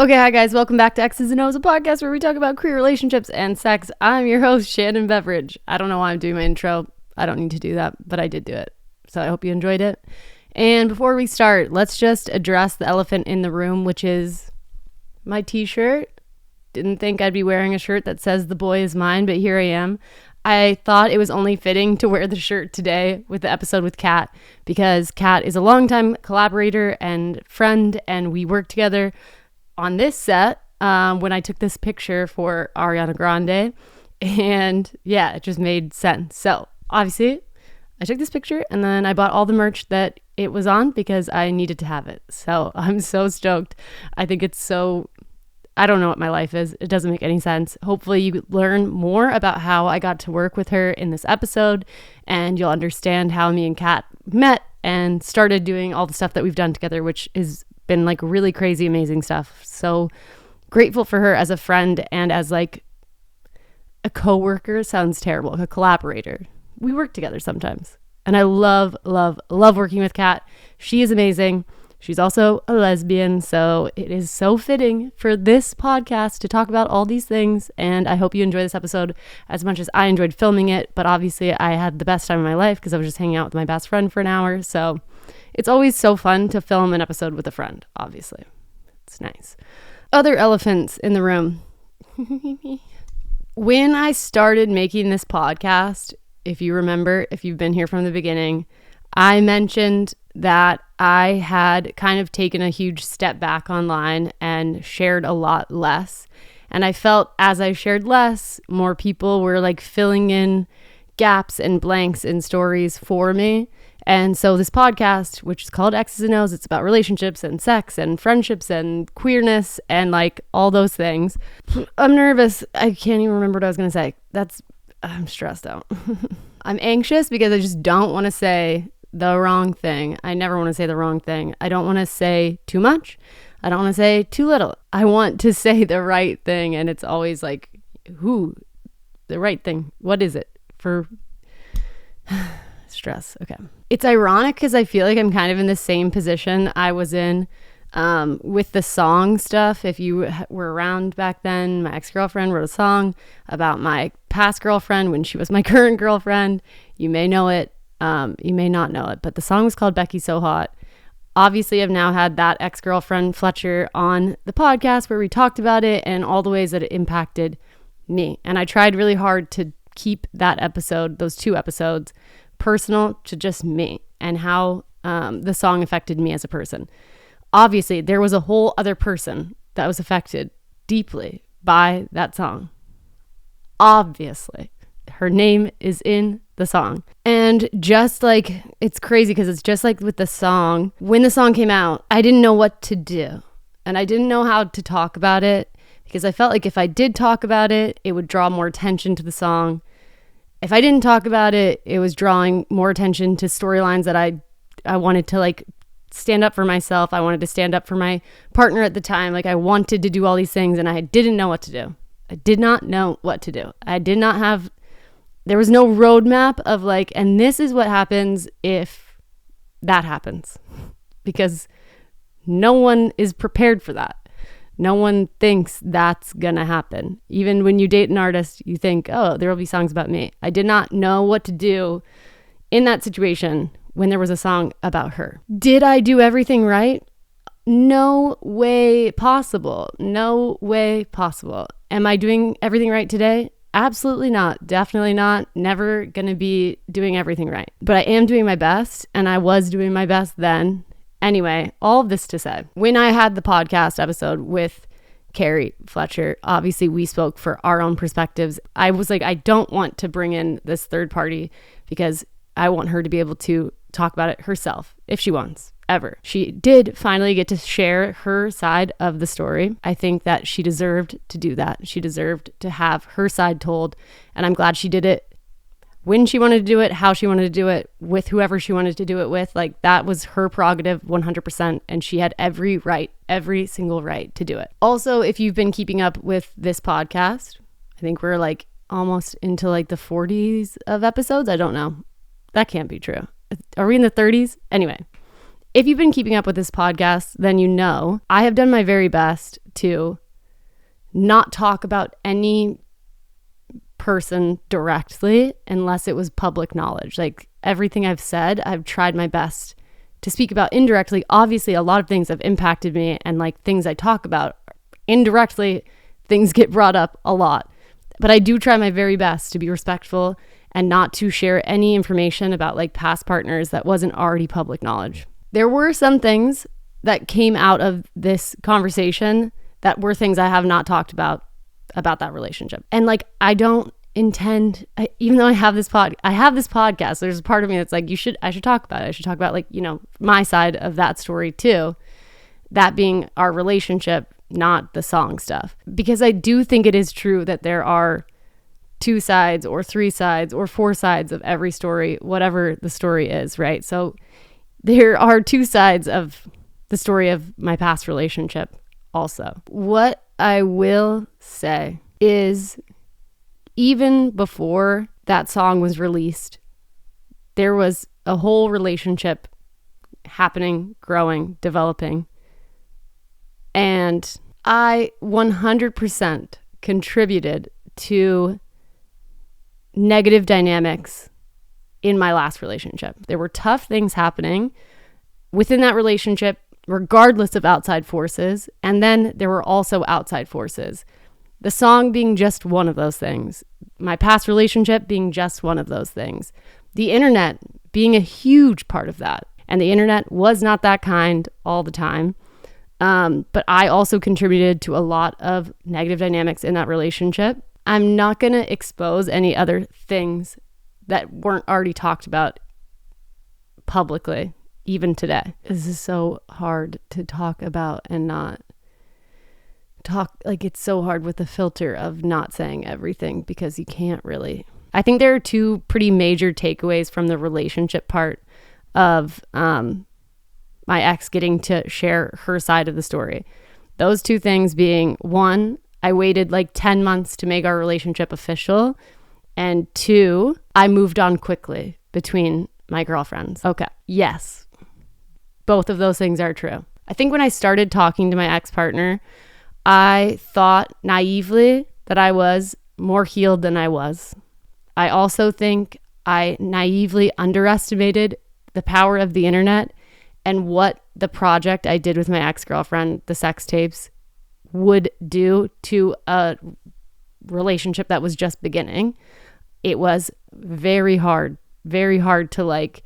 Okay, hi guys, welcome back to X's and O's, a podcast where we talk about queer relationships and sex. I'm your host, Shannon Beveridge. I don't know why I'm doing my intro. I don't need to do that, but I did do it. So I hope you enjoyed it. And before we start, let's just address the elephant in the room, which is my t-shirt. Didn't think I'd be wearing a shirt that says "The boy is mine," but here I am. I thought it was only fitting to wear the shirt today with the episode with Kat, because Kat is a longtime collaborator and friend, and we worked together on this set when I took this picture for Ariana Grande, and yeah, it just made sense. So obviously I took this picture and then I bought all the merch that it was on because I needed to have it. So I'm so stoked. I think it's so, I don't know what my life is. It doesn't make any sense. Hopefully you learn more about how I got to work with her in this episode, and you'll understand how me and Kat met and started doing all the stuff that we've done together, which is been like really crazy, amazing stuff. So grateful for her as a friend and as like a coworker. Sounds terrible. A collaborator. We work together sometimes. And I love working with Kat. She is amazing. She's also a lesbian. So it is so fitting for this podcast to talk about all these things. And I hope you enjoy this episode as much as I enjoyed filming it. But obviously I had the best time of my life because I was just hanging out with my best friend for an hour. So it's always so fun to film an episode with a friend, obviously. It's nice. Other elephants in the room. When I started making this podcast, if you remember, if you've been here from the beginning, I mentioned that I had kind of taken a huge step back online and shared a lot less. And I felt as I shared less, more people were like filling in gaps and blanks in stories for me. And so this podcast, which is called X's and O's, it's about relationships and sex and friendships and queerness and like all those things. I'm nervous. I can't even remember what I was going to say. I'm stressed out. I'm anxious because I just don't want to say the wrong thing. I never want to say the wrong thing. I don't want to say too much. I don't want to say too little. I want to say the right thing. And it's always like, the right thing. What is it for stress? Okay. It's ironic because I feel like I'm kind of in the same position I was in with the song stuff. If you were around back then, my ex-girlfriend wrote a song about my past girlfriend when she was my current girlfriend. You may know it. You may not know it, but the song was called Becky's So Hot. Obviously, I've now had that ex-girlfriend, Fletcher, on the podcast where we talked about it and all the ways that it impacted me. And I tried really hard to keep that episode, those two episodes, personal to just me and how the song affected me as a person. Obviously, there was a whole other person that was affected deeply by that song. Obviously, her name is in the song. And just like, it's crazy because it's just like with the song, when the song came out, I didn't know what to do. And I didn't know how to talk about it because I felt like if I did talk about it, it would draw more attention to the song. If I didn't talk about it, it was drawing more attention to storylines that I wanted to like stand up for myself. I wanted to stand up for my partner at the time. Like I wanted to do all these things and I didn't know what to do. I did not know what to do. There was no roadmap of like, and this is what happens if that happens, because no one is prepared for that. No one thinks that's gonna happen. Even when you date an artist, you think, oh, there will be songs about me. I did not know what to do in that situation when there was a song about her. Did I do everything right? No way possible. No way possible. Am I doing everything right today? Absolutely not. Definitely not. Never gonna be doing everything right. But I am doing my best, and I was doing my best then. Anyway, all of this to say, when I had the podcast episode with Carrie Fletcher, obviously we spoke for our own perspectives. I was like, I don't want to bring in this third party because I want her to be able to talk about it herself if she wants, ever. She did finally get to share her side of the story. I think that she deserved to do that. She deserved to have her side told, and I'm glad she did it when she wanted to do it, how she wanted to do it, with whoever she wanted to do it with. Like, that was her prerogative 100%, and she had every single right to do it. Also, if you've been keeping up with this podcast, I think we're like almost into like the 40s of episodes. I don't know. That can't be true. Are we in the 30s? Anyway, if you've been keeping up with this podcast, then you know I have done my very best to not talk about any person directly unless it was public knowledge. Like everything I've said, I've tried my best to speak about indirectly. Obviously, a lot of things have impacted me, and like things I talk about indirectly, things get brought up a lot. But I do try my very best to be respectful and not to share any information about like past partners that wasn't already public knowledge. There were some things that came out of this conversation that were things I have not talked about that relationship. And like, I don't intend, even though I have this podcast, there's a part of me that's like, I should talk about it. I should talk about like, you know, my side of that story too. That being our relationship, not the song stuff. Because I do think it is true that there are 2 sides or 3 sides or 4 sides of every story, whatever the story is, right? So there are 2 sides of the story of my past relationship also. What I will say is, even before that song was released, there was a whole relationship happening, growing, developing. And I 100% contributed to negative dynamics in my last relationship. There were tough things happening within that relationship, regardless of outside forces. And then there were also outside forces. The song being just one of those things. My past relationship being just one of those things. The internet being a huge part of that. And the internet was not that kind all the time. But I also contributed to a lot of negative dynamics in that relationship. I'm not going to expose any other things that weren't already talked about publicly, even today. This is so hard to talk about and not talk, like it's so hard with the filter of not saying everything because you can't really. I think there are 2 pretty major takeaways from the relationship part of my ex getting to share her side of the story. Those 2 things being, 1, I waited like 10 months to make our relationship official. And 2, I moved on quickly between my girlfriends. Okay. Yes. Both of those things are true. I think when I started talking to my ex-partner, I thought naively that I was more healed than I was. I also think I naively underestimated the power of the internet and what the project I did with my ex-girlfriend, the sex tapes, would do to a relationship that was just beginning. It was very hard to like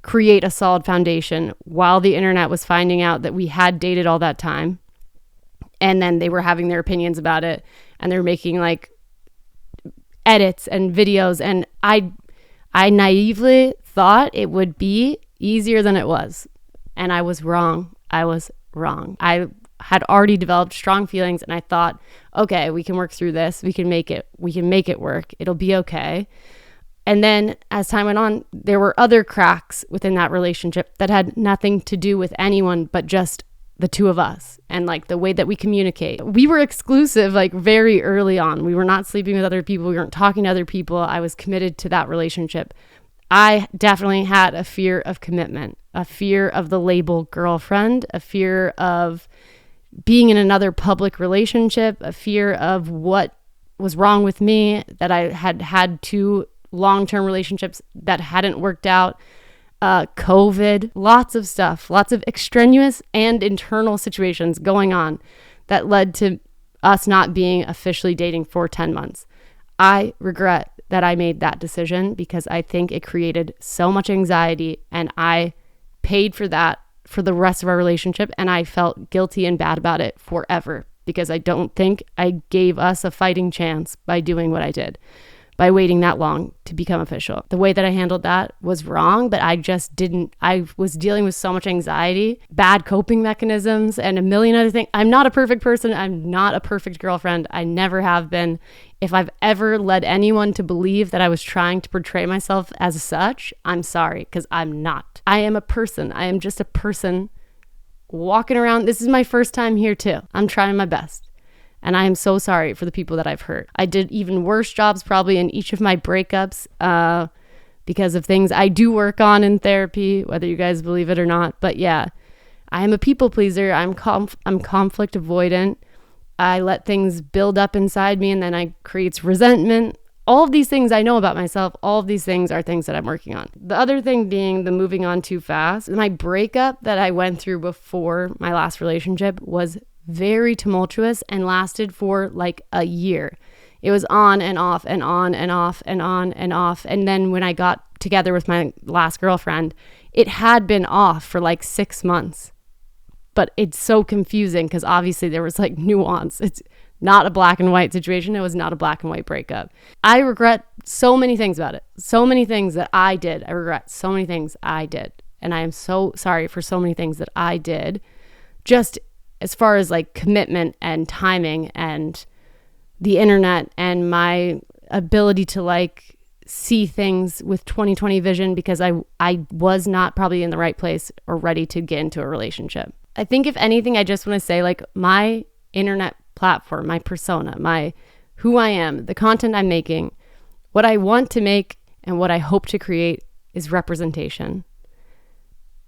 create a solid foundation while the internet was finding out that we had dated all that time. And then they were having their opinions about it, and they're making like edits and videos. And I naively thought it would be easier than it was. And I was wrong. I had already developed strong feelings, and I thought, okay, we can work through this. We can make it work. It'll be okay. And then as time went on, there were other cracks within that relationship that had nothing to do with anyone but just the 2 of us and like the way that we communicate. We were exclusive like very early on. We were not sleeping with other people. We weren't talking to other people. I was committed to that relationship. I definitely had a fear of commitment, a fear of the label girlfriend, a fear of being in another public relationship, a fear of what was wrong with me, that I had 2 long-term relationships that hadn't worked out, COVID, lots of stuff, lots of extraneous and internal situations going on that led to us not being officially dating for 10 months. I regret that I made that decision because I think it created so much anxiety, and I paid for that for the rest of our relationship, and I felt guilty and bad about it forever because I don't think I gave us a fighting chance by doing what I did, by waiting that long to become official. The way that I handled that was wrong, but I was dealing with so much anxiety, bad coping mechanisms, and a million other things. I'm not a perfect person. I'm not a perfect girlfriend. I never have been. If I've ever led anyone to believe that I was trying to portray myself as such, I'm sorry, because I'm not. I am a person. I am just a person walking around. This is my first time here too. I'm trying my best. And I am so sorry for the people that I've hurt. I did even worse jobs probably in each of my breakups because of things I do work on in therapy, whether you guys believe it or not. But yeah, I am a people pleaser. I'm conflict avoidant. I let things build up inside me and then I creates resentment. All of these things I know about myself. All of these things are things that I'm working on. The other thing being the moving on too fast. My breakup that I went through before my last relationship was very tumultuous and lasted for like a year. It was on and off and on and off and on and off. And then when I got together with my last girlfriend, it had been off for like 6 months. But it's so confusing because obviously there was like nuance. It's not a black and white situation. It was not a black and white breakup. I regret so many things about it. So many things that I did. I regret so many things I did. And I am so sorry for so many things that I did. Just as far as like commitment and timing and the internet and my ability to like see things with 2020 vision, because I was not probably in the right place or ready to get into a relationship. I think if anything, I just want to say like my internet platform, my persona, my who I am, the content I'm making, what I want to make and what I hope to create is representation.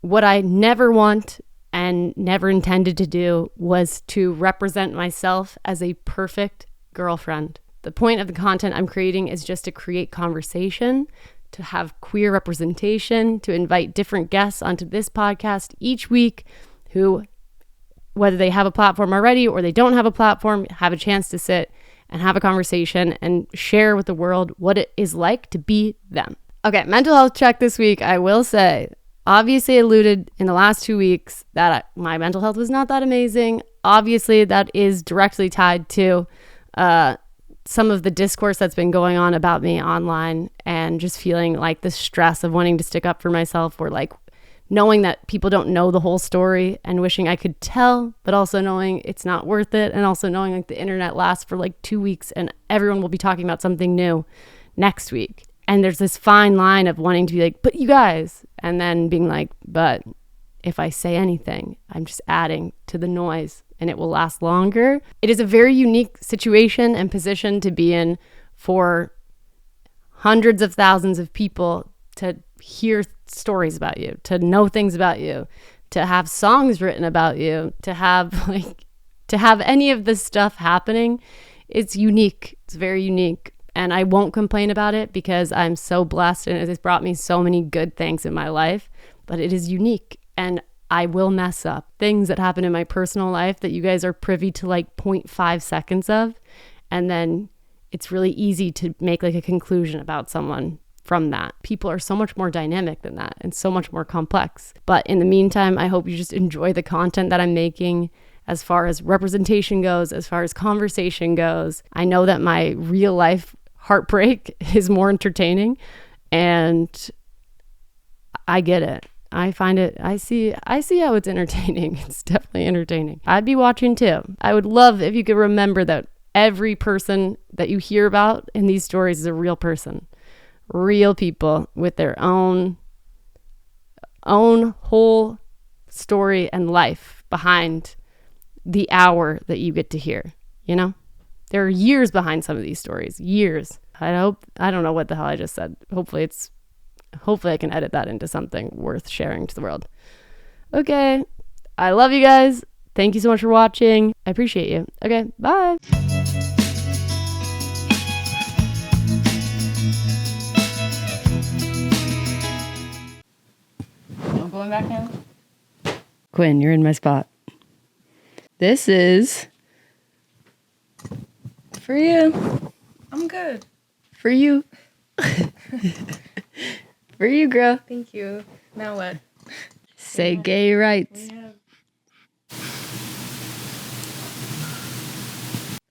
What I never want and never intended to do was to represent myself as a perfect girlfriend. The point of the content I'm creating is just to create conversation, to have queer representation, to invite different guests onto this podcast each week who, whether they have a platform already or they don't have a platform, have a chance to sit and have a conversation and share with the world what it is like to be them. Okay, mental health check this week. I will say, obviously alluded in the last 2 weeks that my mental health was not that amazing. Obviously, that is directly tied to some of the discourse that's been going on about me online and just feeling like the stress of wanting to stick up for myself, or like knowing that people don't know the whole story and wishing I could tell, but also knowing it's not worth it. And also knowing like the internet lasts for like 2 weeks and everyone will be talking about something new next week. And there's this fine line of wanting to be like, but you guys, and then being like, but if I say anything, I'm just adding to the noise and it will last longer. It is a very unique situation and position to be in for hundreds of thousands of people to hear stories about you, to know things about you, to have songs written about you, to have any of this stuff happening. It's unique. It's very unique. And I won't complain about it because I'm so blessed and it has brought me so many good things in my life, but it is unique and I will mess up things that happen in my personal life that you guys are privy to like 0.5 seconds of. And then it's really easy to make like a conclusion about someone from that. People are so much more dynamic than that and so much more complex. But in the meantime, I hope you just enjoy the content that I'm making as far as representation goes, as far as conversation goes. I know that my real life heartbreak is more entertaining and I get it. I find it, I see how it's entertaining. It's definitely entertaining. I'd be watching too. I would love if you could remember that every person that you hear about in these stories is a real person. Real people with their own whole story and life behind the hour that you get to hear, you know? There are years behind some of these stories, years. I don't know what the hell I just said. Hopefully I can edit that into something worth sharing to the world. Okay. I love you guys. Thank you so much for watching. I appreciate you. Okay. Bye. I'm going back now. Quinn, you're in my spot. This is for you. I'm good. For you. For you, girl. Thank you. Now what? Say gay rights.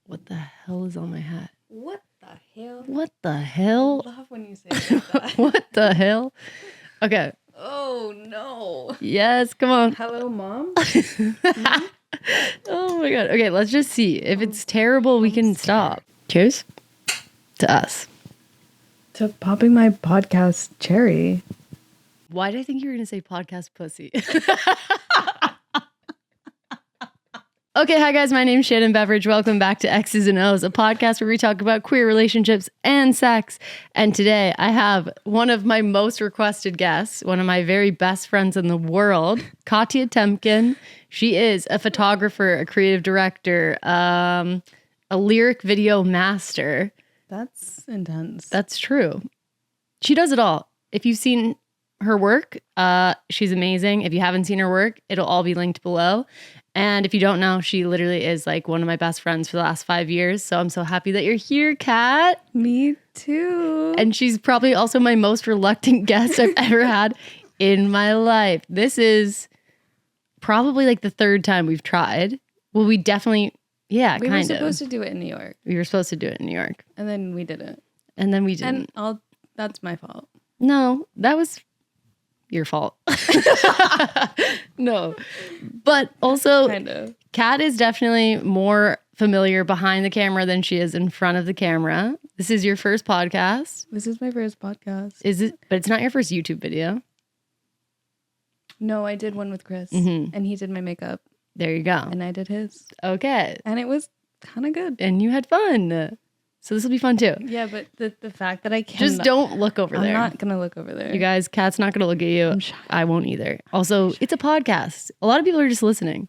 What the hell is on my hat? What the hell? What the hell? I love when you say that. What the hell? Okay. Oh, no. Yes, come on. Hello, Mom? Oh my God. Okay, let's just see. If it's terrible, we can stop. Cheers to us. To popping my podcast cherry. Why did I think you were going to say podcast pussy? Okay, hi guys, my name's Shannon Beveridge. Welcome back to X's and O's, a podcast where we talk about queer relationships and sex. And today I have one of my most requested guests, one of my very best friends in the world, Katia Temkin. She is a photographer, a creative director, a lyric video master. That's intense. That's true. She does it all. If you've seen her work, she's amazing. If you haven't seen her work, it'll all be linked below. And if you don't know, she literally is like one of my best friends for the last 5 years. So I'm so happy that you're here, Kat. Me too. And she's probably also my most reluctant guest I've ever had in my life. This is probably like the third time we've tried. Well, we definitely, we were supposed to do it in New York. We were supposed to do it in New York. And then we didn't. And then we didn't. And that's my fault. No, that was your fault. No. But also, Kind of. Kat is definitely more familiar behind the camera than she is in front of the camera. This is your first podcast. This is my first podcast. Is it? But it's not your first YouTube video. No, I did one with Chris. Mhm. And he did my makeup. There you go. And I did his. Okay. And it was kind of good. And you had fun. So this will be fun too. Yeah, but the fact that I can't. Just don't look over there. I'm not going to look over there. You guys, Kat's not going to look at you. I'm shy. I won't either. Also, it's a podcast. A lot of people are just listening.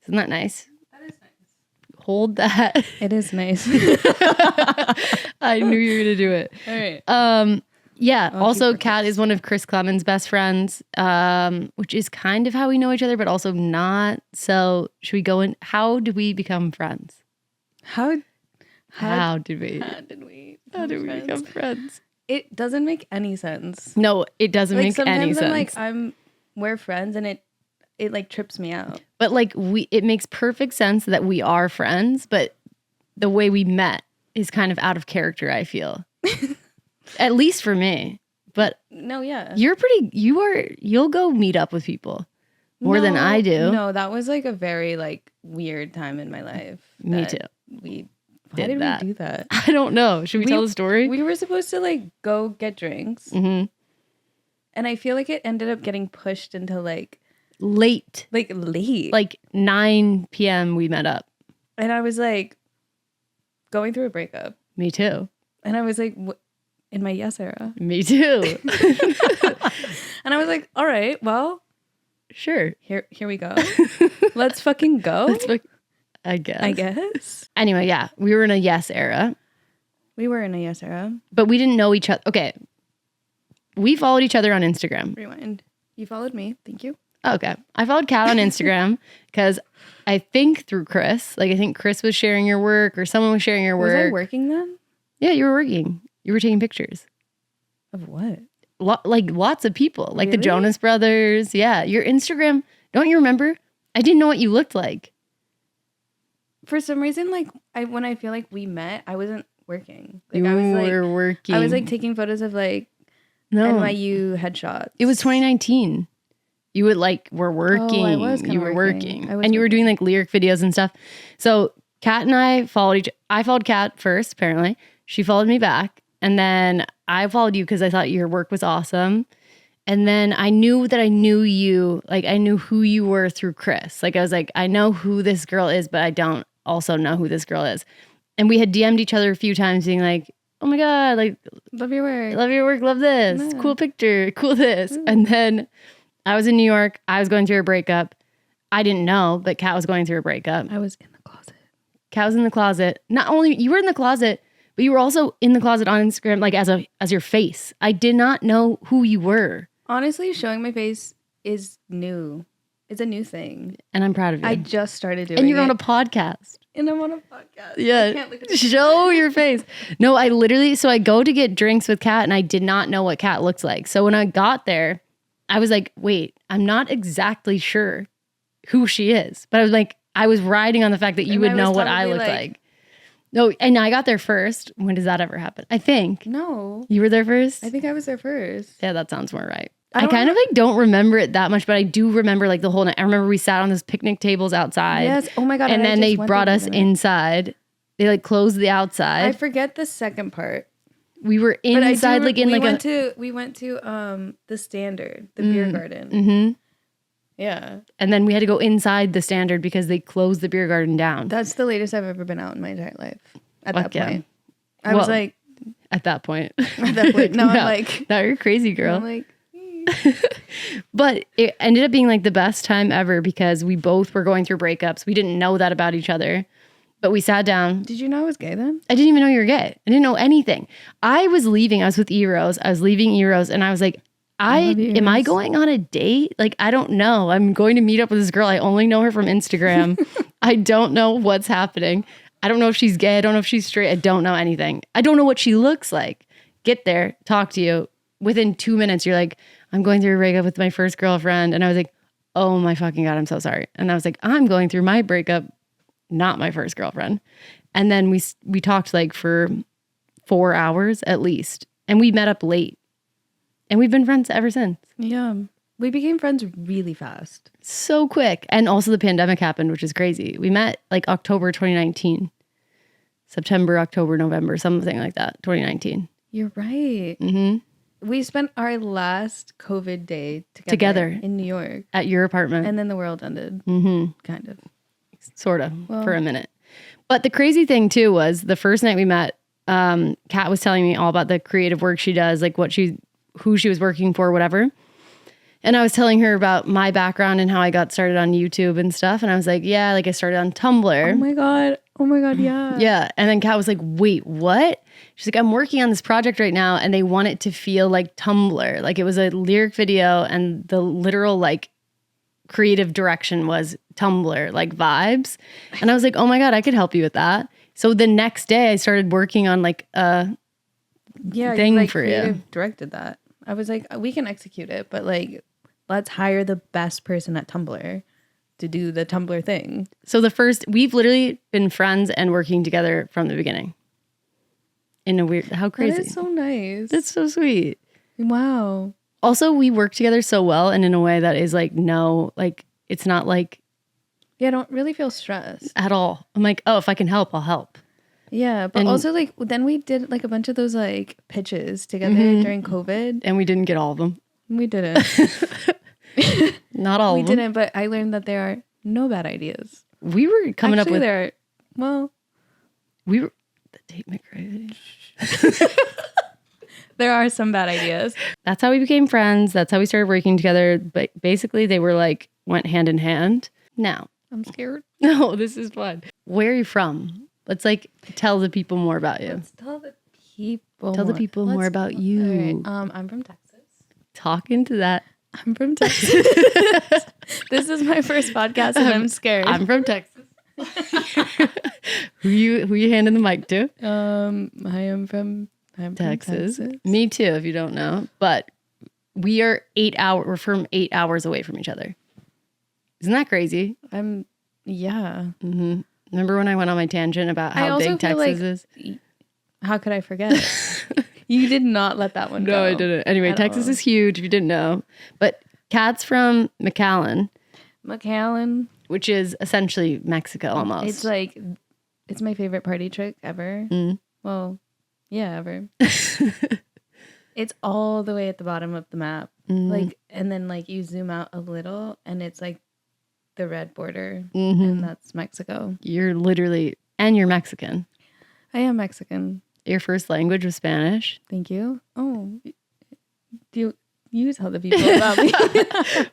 Isn't that nice? That is nice. Hold that. It is nice. I knew you were going to do it. All right. Yeah. I'll Also, keep Kat is one of Chris Clemens' best friends, which is kind of how we know each other, but also not. So should we go in? How did we become friends? How did we? How did we become friends? It doesn't make any sense. No, it doesn't make any Sometimes sense. I'm like, we're friends, and it like trips me out. But like it makes perfect sense that we are friends, but the way we met is kind of out of character, I feel. At least for me. But No, yeah. you'll go meet up with people more than I do. No, that was like a very like weird time in my life. Me too. Why did we do that? I don't know. Should we tell the story? We were supposed to like go get drinks. Mm-hmm. And I feel like it ended up getting pushed into like late. Like 9 p.m. we met up. And I was like going through a breakup. Me too. And I was like in my yes era. Me too. And I was like, all right, well, sure. Here we go. Let's fucking go. I guess. Anyway, yeah, we were in a yes era. We were in a yes era. But we didn't know each other. Okay. We followed each other on Instagram. Rewind. You followed me. Thank you. Okay. I followed Kat on Instagram because I think through Chris. Like, I think Chris was sharing your work or someone was sharing your work. Was I working then? Yeah, you were working. You were taking pictures. Of what? Like lots of people. Like the Really? Jonas Brothers. Yeah. Your Instagram. Don't you remember? I didn't know what you looked like. For some reason, like when I feel like we met, I wasn't working. Like You I was like were working. I was like taking photos of like No. NYU headshots. It was 2019. You were working. Oh, I was kinda you were working. working. I was And you were working. doing like lyric videos and stuff. So Kat and I followed I followed Kat first, apparently. She followed me back. And then I followed you because I thought your work was awesome. And then I knew that I knew you. Like I knew who you were through Chris. Like I was like, I know who this girl is, but I don't also know who this girl is. And we had DM'd each other a few times being like, oh my God, like love your work. love your work, love this. Yeah. Cool picture, cool this. And then I was in New York. I was going through a breakup. I didn't know, but Kat was going through a breakup. I was in the closet. Kat was in the closet. Not only you were in the closet, but you were also in the closet on Instagram, like as your face. I did not know who you were. Honestly, showing my face is new. It's a new thing. And I'm proud of you. I just started doing it. and you're on a podcast. And I'm on a podcast. I Yeah. can't look at Show your face. No, so I go to get drinks with Kat and I did not know what Kat looked like. So when I got there, I was like, wait, I'm not exactly sure who she is. But I was riding on the fact that you And would I know was what I probably looked like- like. No, and I got there first. When does that ever happen? I think. No. You were there first? I think I was there first. Yeah, that sounds more right. I I don't kind of don't remember it that much, but I do remember like the whole night. I remember we sat on those picnic tables outside. Yes. Oh my God. And I then just they went brought there us the other night. inside. They like closed the outside. I forget the second part. We were But I do inside, like in we like went to the Standard, the beer garden. Mm-hmm. Yeah. And then we had to go inside the Standard because they closed the beer garden down. That's the latest I've ever been out in my entire life. At Fuck that point. yeah. I was like... At that point. At that point. No, I'm like... Now you're crazy, girl. I'm like... But it ended up being like the best time ever because we both were going through breakups. We didn't know that about each other. But we sat down. Did you know I was gay then? I didn't even know you were gay. I didn't know anything. I was leaving. I was with Eros. I was leaving Eros and I was like, am I going on a date? Like, I don't know. I'm going to meet up with this girl. I only know her from Instagram. I don't know what's happening. I don't know if she's gay. I don't know if she's straight. I don't know anything. I don't know what she looks like. Get there, talk to you. Within 2 minutes, you're like, I'm going through a breakup with my first girlfriend. And I was like, oh my fucking God, I'm so sorry. And I was like, I'm going through my breakup, not my first girlfriend. And then we talked like for 4 hours at least. And we met up late. And we've been friends ever since. Yeah. We became friends really fast. So quick. And also the pandemic happened, which is crazy. We met like October 2019. September, October, November, something like that. 2019. You're right. Mm-hmm. We spent our last COVID day together in New York. At your apartment. And then the world ended. Mm-hmm. Kind of. Sort of. Well, for a minute. But the crazy thing too was the first night we met, Kat was telling me all about the creative work she does, like who she was working for, whatever. And I was telling her about my background and how I got started on YouTube and stuff. And I was like, yeah, like I started on Tumblr. Oh my God, yeah. Yeah. And then Kat was like, wait, what? She's like, I'm working on this project right now and they want it to feel like Tumblr. Like it was a lyric video and the literal like creative direction was Tumblr, like vibes. And I was like, oh my God, I could help you with that. So the next day I started working on like a thing like for you. Directed that. I was like, we can execute it, but like, let's hire the best person at Tumblr to do the Tumblr thing. So we've literally been friends and working together from the beginning. In a weird, how crazy. That is so nice. That's so sweet. Wow. Also, we work together so well and in a way that is like, no, like, it's not like. Yeah, I don't really feel stressed. At all. I'm like, oh, if I can help, I'll help. Yeah, but also like, then we did like a bunch of those like pitches together during COVID. And we didn't get all of them. We didn't. Not all of them. We didn't, but I learned that there are no bad ideas. We were coming up with. We were. The date me crazy. There are some bad ideas. That's how we became friends. That's how we started working together. But basically, they were like, went hand in hand. Now. I'm scared. No, this is fun. Where are you from? Let's like tell the people more about you. Let's tell the people. Tell the people more about you. All right. I'm from Texas. Talk into that. I'm from Texas. This is my first podcast and I'm scared. I'm from Texas. Who you handing the mic to? I'm from Texas. Me too, if you don't know. But we're from 8 hours away from each other. Isn't that crazy? Yeah. Mm-hmm. Remember when I went on my tangent about how big Texas is? How could I forget? You did not let that one go. No, I didn't. Anyway, Texas is huge if you didn't know. But Kat's from McAllen. Which is essentially Mexico almost. It's like, it's my favorite party trick ever. Well, yeah, ever. It's all the way at the bottom of the map. Like, and then like you zoom out a little and it's like the red border and that's Mexico. You're Mexican. I am Mexican. Your first language was Spanish. Thank you. Oh, you tell the people about me.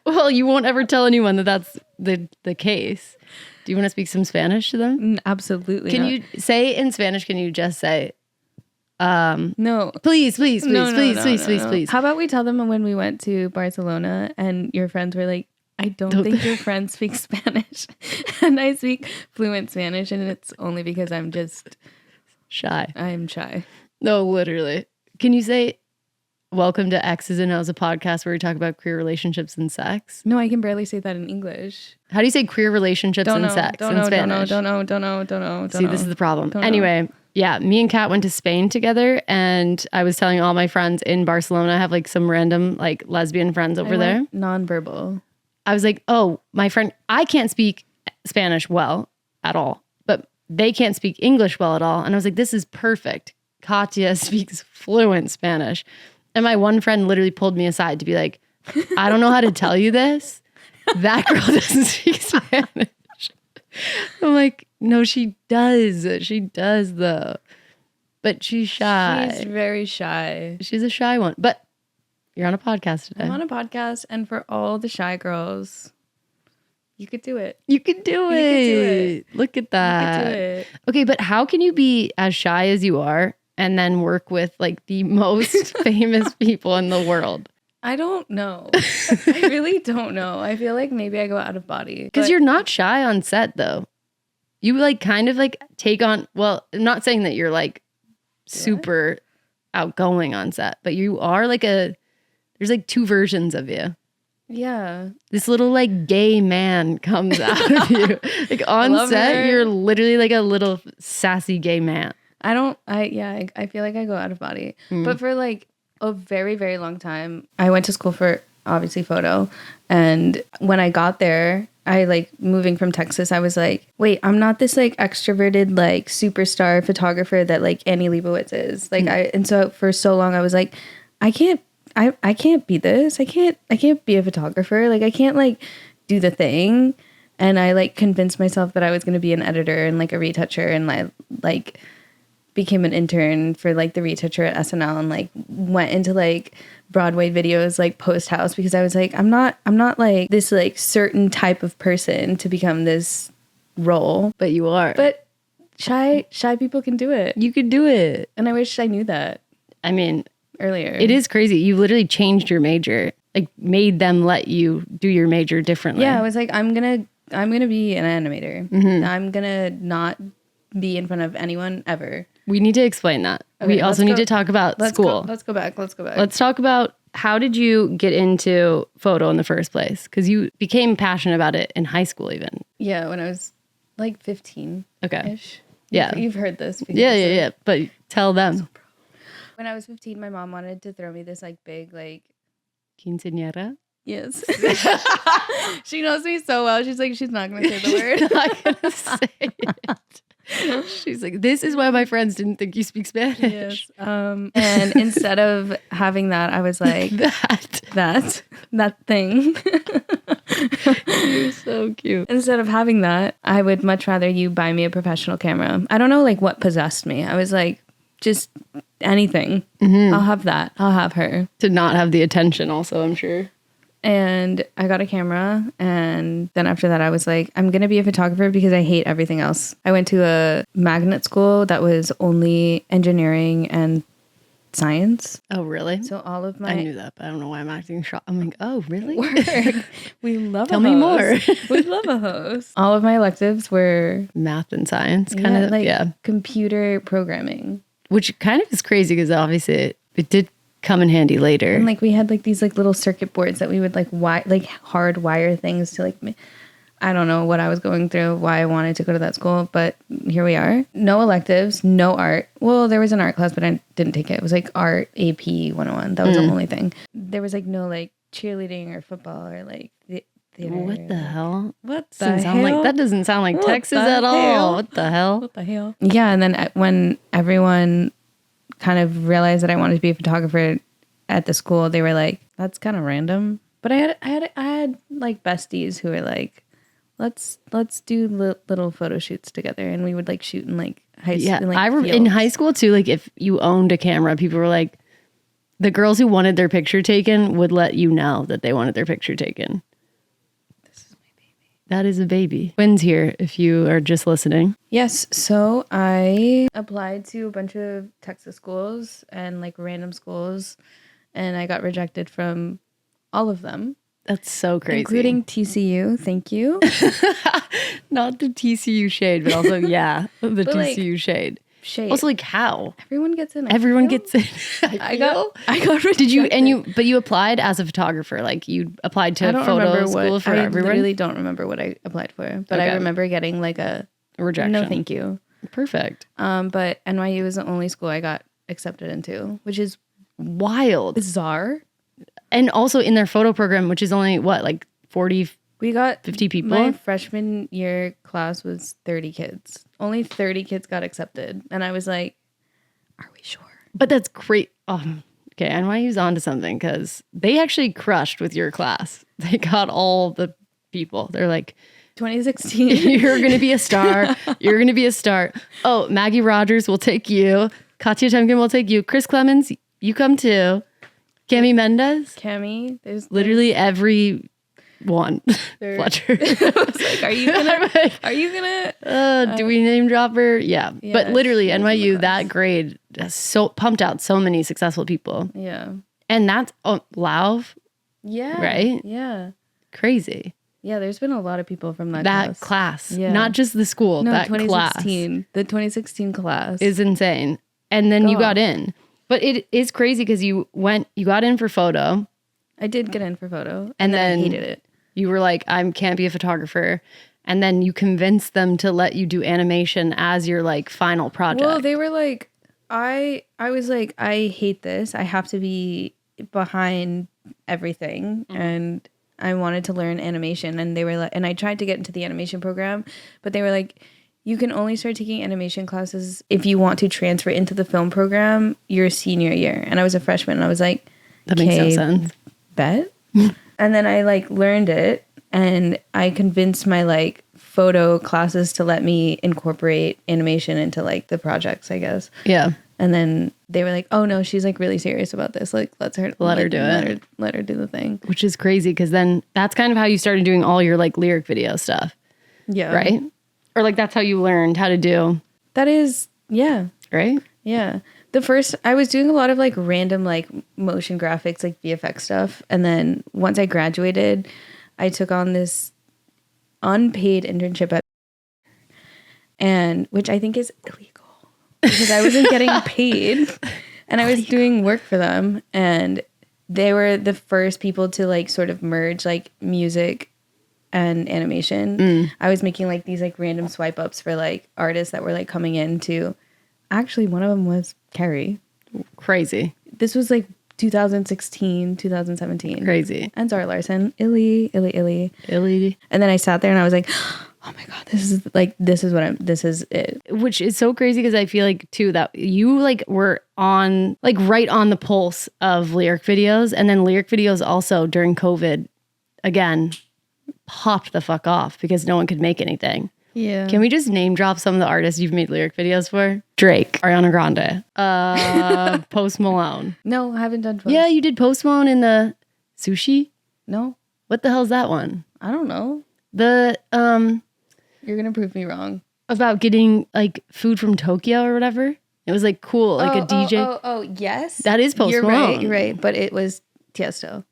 Well, you won't ever tell anyone that that's the case. Do you want to speak some Spanish to them? Absolutely. Can you say in Spanish? Can you just say, no, please. How about we tell them when we went to Barcelona and your friends were like, I don't think your friends speak Spanish. And I speak fluent Spanish and it's only because I'm just shy. I'm shy. No, literally. Can you say, welcome to X's and O's, a podcast where we talk about queer relationships and sex? No, I can barely say that in English. How do you say queer relationships and sex in Spanish? Don't know. See, this is the problem. Anyway, yeah, me and Kat went to Spain together and I was telling all my friends in Barcelona, I have like some random like lesbian friends over there. Nonverbal. I was like, oh, my friend, I can't speak Spanish well at all, but they can't speak English well at all. And I was like, this is perfect. Katia speaks fluent Spanish. And my one friend literally pulled me aside to be like, I don't know how to tell you this, that girl doesn't speak Spanish. I'm like, no, she does. She does though. But she's shy. She's very shy. She's a shy one. But you're on a podcast today. I'm on a podcast, and for all the shy girls, you could do it. You can do it. Look at that. You could do it. Okay, but how can you be as shy as you are and then work with like the most famous people in the world? I don't know. I really don't know. I feel like maybe I go out of body. Because you're not shy on set though. You like kind of like take on, well, I'm not saying that you're like super outgoing on set, but you are like there's like two versions of you. Yeah. This little like gay man comes out of you. Like on set, you're literally like a little sassy gay man. I feel like I go out of body. But for like a very, very long time, I went to school for obviously photo. And when I got there, I like moving from Texas, I was like, wait, I'm not this like extroverted, like superstar photographer that like Annie Leibovitz is. Like and so for so long I was like, I can't be this. I can't be a photographer. Like I can't like do the thing. And I like convinced myself that I was going to be an editor and like a retoucher, and I like became an intern for like the retoucher at SNL, and like went into like Broadway videos like Post House, because I was like, I'm not like this like certain type of person to become this role. But you are. But shy people can do it. You could do it. And I wish I knew that. I mean, earlier. It is crazy. You literally changed your major, like made them let you do your major differently. Yeah, I was like, I'm gonna be an animator. I'm gonna not be in front of anyone ever. We need to explain that. Okay, we also need to talk about school. Let's go back. Let's talk about, how did you get into photo in the first place? Because you became passionate about it in high school even. Yeah, when I was like 15. Okay. Yeah. You've heard this. Yeah. But tell them. When I was 15, my mom wanted to throw me this like big like quinceañera. Yes. She knows me so well. She's like, she's not going to say the word. Not going to say it. She's like, this is why my friends didn't think you speak Spanish. Yes. And instead of having that, I was like, that thing. You're so cute. Instead of having that, I would much rather you buy me a professional camera. I don't know like what possessed me. I was like, just anything. I'll have that. I'll have her. To not have the attention also, I'm sure. And I got a camera, and then after that I was like, I'm going to be a photographer because I hate everything else. I went to a magnet school that was only engineering and science. Oh, really? So all of my... I knew that, but I don't know why I'm acting shocked. I'm like, oh, really? We love Tell me more. We love a host. All of my electives were... math and science, kind of, like computer programming. Which kind of is crazy because obviously it did come in handy later. And like we had like these like little circuit boards that we would like hard wire things to like, I don't know what I was going through, why I wanted to go to that school, but here we are. No electives, no art. Well, there was an art class, but I didn't take it. It was like art AP 101. That was the only thing. There was like no like cheerleading or football or like theater. What the hell? What the doesn't hell? sound like, that doesn't sound like Texas at all. What the hell? What the hell? Yeah, and then when everyone kind of realized that I wanted to be a photographer at the school, they were like, that's kind of random. But I had like besties who were like, let's do little photo shoots together, and we would like shoot in like high school. Yeah, like, in high school too, like if you owned a camera, people were like, the girls who wanted their picture taken would let you know that they wanted their picture taken. This is my baby. That is a baby. Twins here, if you are just listening. Yes, so I applied to a bunch of Texas schools and like random schools, and I got rejected from all of them. That's so crazy. Including TCU. Thank you. Not the TCU shade, but also, the but TCU like, shade. Shade. Also, like, how? Everyone gets in. Everyone gets in. I got rejected. Did you, but you applied as a photographer. Like, you applied to photo school for everyone? I really don't remember what I applied for, but I remember getting like a rejection. No, thank you. Perfect. But NYU is the only school I got accepted into, which is wild. Bizarre. And also in their photo program, which is only what, like 40, we got 50 people? My freshman year class was 30 kids. Only 30 kids got accepted. And I was like, are we sure? But that's great. Okay, NYU's onto something because they actually crushed with your class. They got all the people. They're like, 2016. you're going to be a star. You're going to be a star. Oh, Maggie Rogers will take you. Katia Temkin will take you. Chris Clemens, you come too. Cami Mendez. Cami. There's literally every one. Fletcher. I was like, are you gonna do we name drop her? Yeah. But literally NYU, that grade has so pumped out so many successful people. Yeah. And that's Lauv. Yeah. Right? Yeah. Crazy. Yeah, there's been a lot of people from that class. Yeah. Not just the school, no, that 2016. class. The 2016 class is insane. And then you got in. But it is crazy because you got in for photo. I did get in for photo. And then I hated it. You were like, I can't be a photographer. And then you convinced them to let you do animation as your like final project. Well, they were like, I was like, I hate this. I have to be behind everything. And I wanted to learn animation. And they were like, and I tried to get into the animation program, but they were like, you can only start taking animation classes if you want to transfer into the film program your senior year. And I was a freshman and I was like, that makes no sense. Bet. And then I like learned it and I convinced my like photo classes to let me incorporate animation into like the projects, I guess. Yeah. And then they were like, oh no, she's like really serious about this. Like, let her do it. Let her do the thing. Which is crazy because then that's kind of how you started doing all your like lyric video stuff. Yeah. Right? Or like that's how you learned how to do. That is, yeah. Right? Yeah. I was doing a lot of like random like motion graphics, like VFX stuff. And then once I graduated, I took on this unpaid internship which I think is illegal because I wasn't getting paid and I was doing work for them. And they were the first people to like sort of merge like music and animation. I was making like these like random swipe ups for like artists that were like coming in to. Actually, one of them was Carrie. Crazy. This was like 2016, 2017. Crazy. And Zara Larson. Illy. And then I sat there and I was like, oh my God, this is it. Which is so crazy because I feel like too that you like were on like right on the pulse of lyric videos. And then lyric videos also during COVID, again, popped the fuck off because no one could make anything. Yeah. Can we just name drop some of the artists you've made lyric videos for? Drake, Ariana Grande, Post Malone. No, I haven't done Post. Yeah, you did Post Malone in the Sushi? No. What the hell's that one? I don't know. The You're gonna prove me wrong. About getting like food from Tokyo or whatever. It was like cool, like a DJ. Oh, yes. That is Post Malone. You're right. But it was Tiesto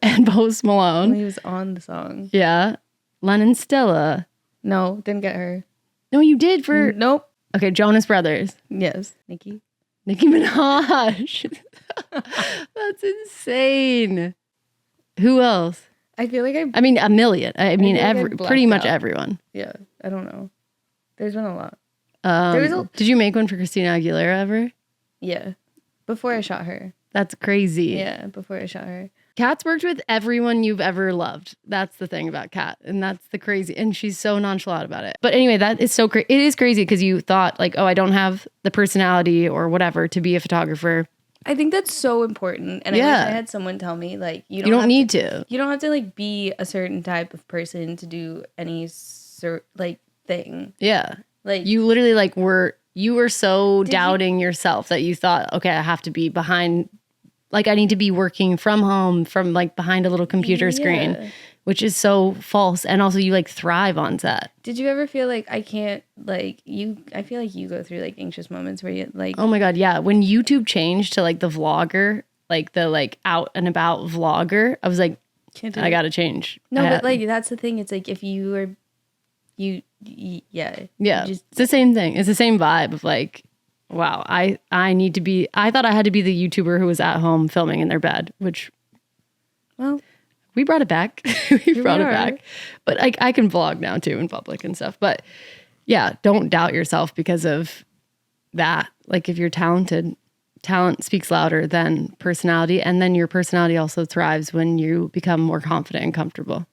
and Post Malone. When he was on the song. Yeah. Lennon Stella. No, didn't get her. No, you did for... Nope. Okay, Jonas Brothers. Yes. Nicki Minaj. That's insane. Who else? I feel like I mean, a million. I mean, pretty much everyone. Yeah, I don't know. There's been a lot. Did you make one for Christina Aguilera ever? Yeah. Before I shot her. That's crazy. Yeah, before I shot her. Kat's worked with everyone you've ever loved. That's the thing about Kat. And that's the crazy. And she's so nonchalant about it. But anyway, that is so crazy. It is crazy because you thought like, oh, I don't have the personality or whatever to be a photographer. I think that's so important. And I wish I had someone tell me like, you don't need to. You don't have to like be a certain type of person to do any thing. Yeah. Like you literally like you were so doubting yourself that you thought, okay, I have to be behind. Like I need to be working from home, from like behind a little computer screen, which is so false. And also you like thrive on set. Did you ever feel like I can't like you? I feel like you go through like anxious moments where you like. Oh my God. Yeah. When YouTube changed to like the vlogger, like the like out and about vlogger, I was like, I got to change. No, but like that's the thing. It's like if you are, yeah. It's the same thing. It's the same vibe of like, wow, I need to be, I thought I had to be the YouTuber who was at home filming in their bed, which, well, we brought it back. we brought it back. But I can vlog now too in public and stuff. But yeah, don't doubt yourself because of that. Like if you're talented, talent speaks louder than personality. And then your personality also thrives when you become more confident and comfortable.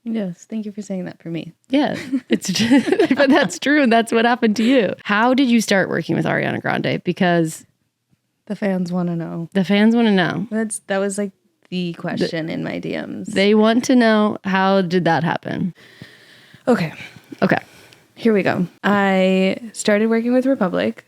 Yes, thank you for saying that for me. Yeah, but that's true, and that's what happened to you. How did you start working with Ariana Grande? Because the fans want to know. The fans want to know. That was like the question in my DMs. They want to know, how did that happen? Okay. Here we go. I started working with Republic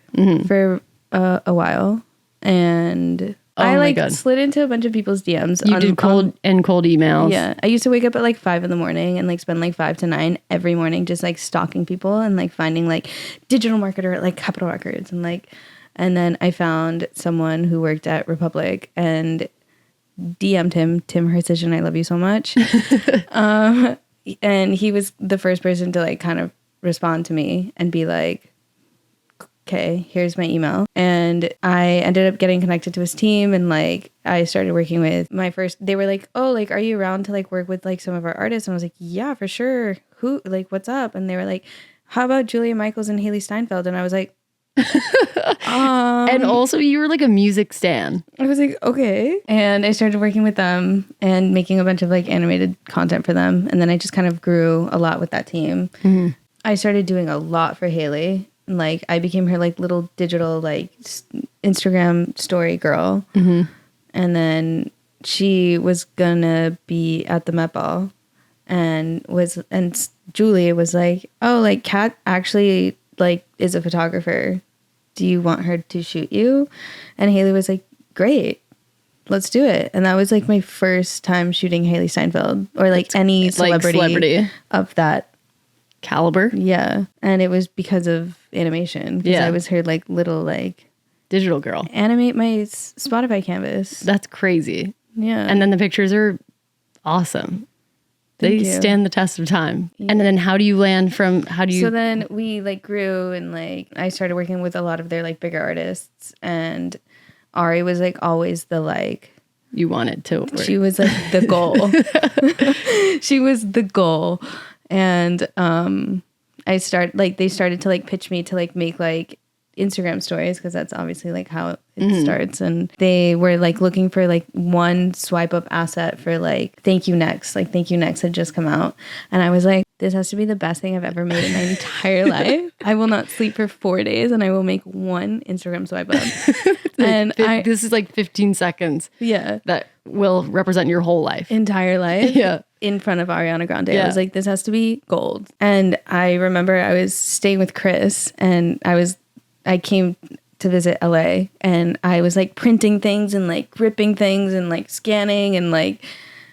for a while, and I slid into a bunch of people's DMs. You did cold emails. Yeah. I used to wake up at like 5 a.m. and like spend like 5 to 9 every morning just like stalking people and like finding like digital marketer at like Capitol Records and then I found someone who worked at Republic and DM'd him, Tim Hercision, I love you so much. And he was the first person to like kind of respond to me and be like, okay, here's my email. And I ended up getting connected to his team, and like I started working with they were like, oh, like, are you around to like work with like some of our artists? And I was like, yeah, for sure. Who, like, what's up? And they were like, how about Julia Michaels and Haley Steinfeld? And I was like, and also you were like a music stan. I was like, okay. And I started working with them and making a bunch of like animated content for them. And then I just kind of grew a lot with that team. I started doing a lot for Haley. Like I became her like little digital like Instagram story girl. And then she was gonna be at the Met Ball and Julia was like, oh, like Kat actually like is a photographer. Do you want her to shoot you? And Haley was like, great, let's do it. And that was like my first time shooting Haley Steinfeld or like any celebrity of that caliber. Yeah. And it was because of animation. Because I was her like little like digital girl. Animate my Spotify canvas. That's crazy. Yeah. And then the pictures are awesome. They stand the test of time. Yeah. And then how do you So then we like grew and like I started working with a lot of their like bigger artists, and Ari was like always the like you wanted to work. She was like the goal. She was the goal. And they started to like pitch me to like make like Instagram stories, because that's obviously like how it starts. And they were like looking for like one swipe up asset for like Thank You Next. Like Thank You Next had just come out, and I was like, this has to be the best thing I've ever made in my entire life. I will not sleep for 4 days and I will make one Instagram swipe up. And this is like 15 seconds. Yeah. That will represent your whole life. Entire life. Yeah. In front of Ariana Grande. Yeah. I was like, this has to be gold. And I remember I was staying with Chris, and I came to visit LA, and I was like printing things and like ripping things and like scanning and it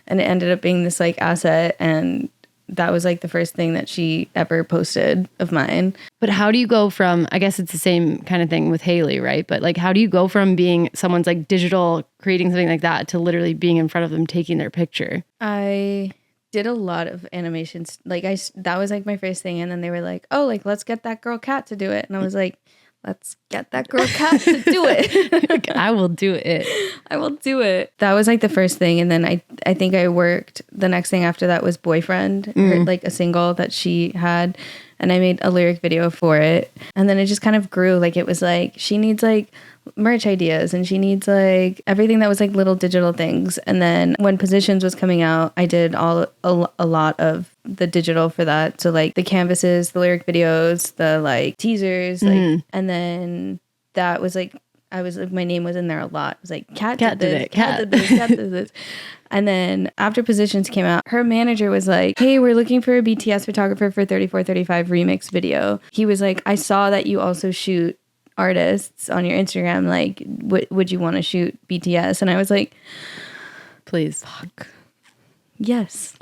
ended up being this like asset, and that was like the first thing that she ever posted of mine. But how do you go from, I guess it's the same kind of thing with Haley, right? But like, how do you go from being someone's like digital, creating something like that, to literally being in front of them, taking their picture? I did a lot of animations. Like that was like my first thing. And then they were like, oh, like, let's get that girl Kat to do it. And I was like, let's get that girl Kat to do it. Like, I will do it. I will do it. That was like the first thing. And then I think I worked, the next thing after that was Boyfriend, like a single that she had. And I made a lyric video for it. And then it just kind of grew. Like it was like, she needs like merch ideas, and she needs like everything that was like little digital things. And then when Positions was coming out, I did a lot of the digital for that. So like the canvases, the lyric videos, the like teasers, like, and then that was like, I was like, my name was in there a lot. It was like, Kat did this, Kat did this, Kat did this. And then after Positions came out, her manager was like, hey, we're looking for a BTS photographer for 3435 remix video. He was like, I saw that you also shoot artists on your Instagram. Like, would you want to shoot BTS? And I was like, please. Fuck. Yes.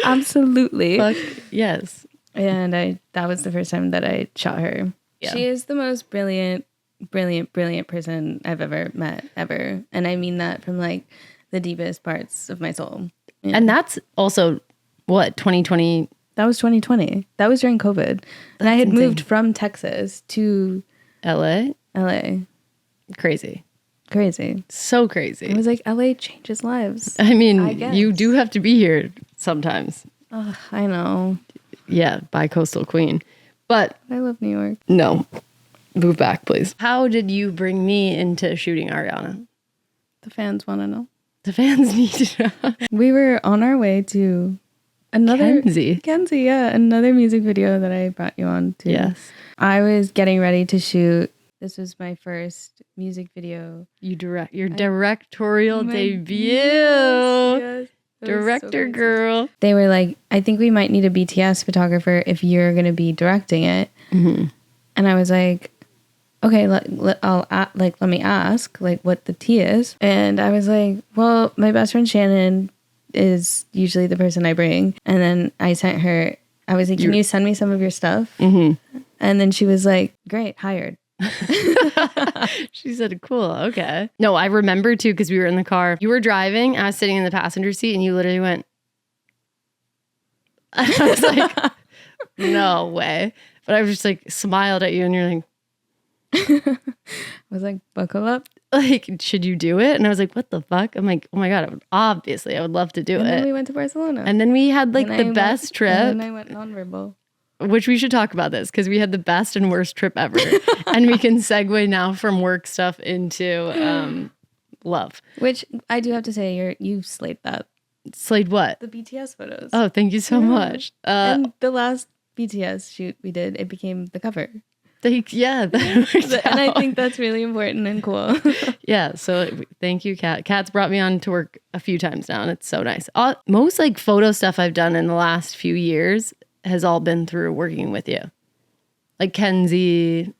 Absolutely. Fuck yes. And that was the first time that I shot her. Yeah. She is the most brilliant person I've ever met, ever. And I mean that from like the deepest parts of my soul. Yeah. And that's also what, 2020? That was 2020. That was during COVID. And I had moved from Texas to LA. Crazy. So crazy. I was like, LA changes lives. I mean, you do have to be here sometimes. I know. Yeah, bi-coastal queen. But I love New York. No. Move back, please. How did you bring me into shooting Ariana? The fans want to know. The fans need to know. We were on our way to Kenzie, yeah. Another music video that I brought you on to. Yes. I was getting ready to shoot This was my first music video. Your directorial debut. Yes. Director girl. They were like, I think we might need a BTS photographer if you're going to be directing it. Mm-hmm. And I was like, okay, let me ask like what the tea is. And I was like, well, my best friend Shannon is usually the person I bring. And then I sent her, I was like, can you send me some of your stuff? Mm-hmm. And then she was like, great, hired. She said, cool, okay. No, I remember too, because we were in the car. You were driving, I was sitting in the passenger seat, and you literally went, I was like, no way. But I was just like, smiled at you, and you're like, I was like, buckle up. Like, should you do it? And I was like, what the fuck? I'm like, oh my God, obviously, I would love to do it. And then we went to Barcelona. And then we had like the best trip. And then I went nonverbal. Which we should talk about this because we had the best and worst trip ever. And we can segue now from work stuff into love. Which I do have to say, you slayed that. Slayed what? The BTS photos. Oh, thank you so much. And the last BTS shoot we did, it became the cover. Yeah. And I think that's really important and cool. Yeah. So thank you, Kat. Kat's brought me on to work a few times now, and it's so nice. Most like photo stuff I've done in the last few years has all been through working with you. Like Kenzie,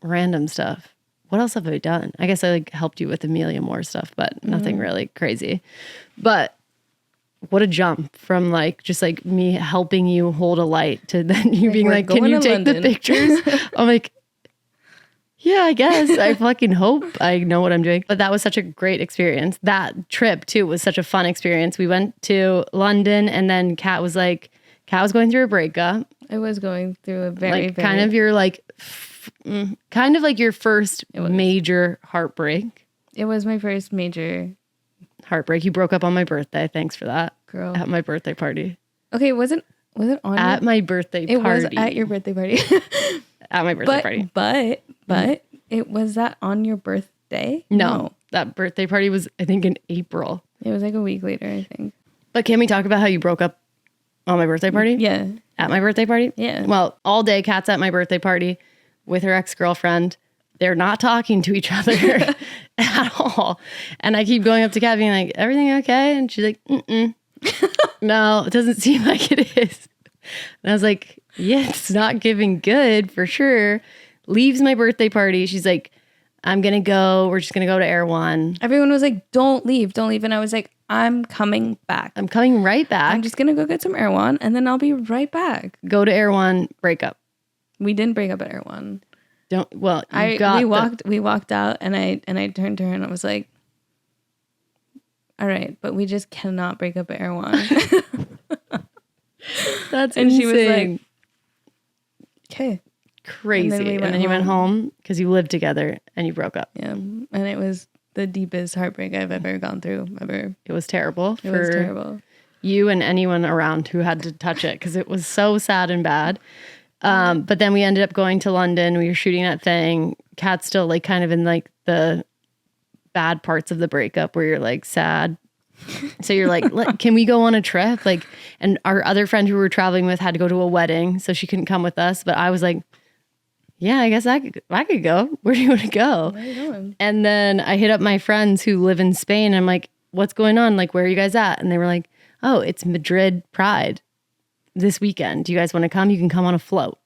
random stuff. What else have I done? I guess I like helped you with Amelia Moore stuff, but nothing really crazy. But what a jump from like just like me helping you hold a light to then you being like, can you take the pictures? I'm like, yeah, I guess. I fucking hope I know what I'm doing. But that was such a great experience. That trip too was such a fun experience. We went to London, and then Kat was going through a breakup. I was going through a very kind of your like, kind of like your first major heartbreak. It was my first major heartbreak. You broke up on my birthday. Thanks for that. Girl. At my birthday party. Okay, was it on at my birthday party? It was at your birthday party. At my birthday party. But it was that on your birthday? No. That birthday party was, I think, in April. It was like a week later, I think. But can we talk about how you broke up on my birthday party? Yeah. At my birthday party? Yeah. Well, all day Kat's at my birthday party with her ex-girlfriend. They're not talking to each other at all. And I keep going up to Kat being like, everything okay? And she's like, no, it doesn't seem like it is. And I was like, yeah, it's not giving good for sure. Leaves my birthday party. She's like, I'm going to go. We're just going to go to Air One. Everyone was like, don't leave. And I was like, I'm coming back. I'm coming right back. I'm just going to go get some Air One, and then I'll be right back. Go to Air One, break up. We didn't break up at Air One. We walked out, and I turned to her and I was like, all right, but we just cannot break up at Air One. That's and insane. She was like, okay. Crazy. And then you went home because you lived together and you broke up. Yeah. And it was the deepest heartbreak I've ever gone through, ever. It was terrible. It was terrible. You and anyone around who had to touch it because it was so sad and bad. But then we ended up going to London. We were shooting that thing. Kat's still like kind of in like the bad parts of the breakup where you're like sad. So you're like, can we go on a trip? Like, and our other friend who we were traveling with had to go to a wedding, so she couldn't come with us. But I was like, yeah, I guess I could go. Where do you want to go? Where are you going? And then I hit up my friends who live in Spain. I'm like, what's going on? Like, where are you guys at? And they were like, oh, it's Madrid Pride this weekend. Do you guys want to come? You can come on a float.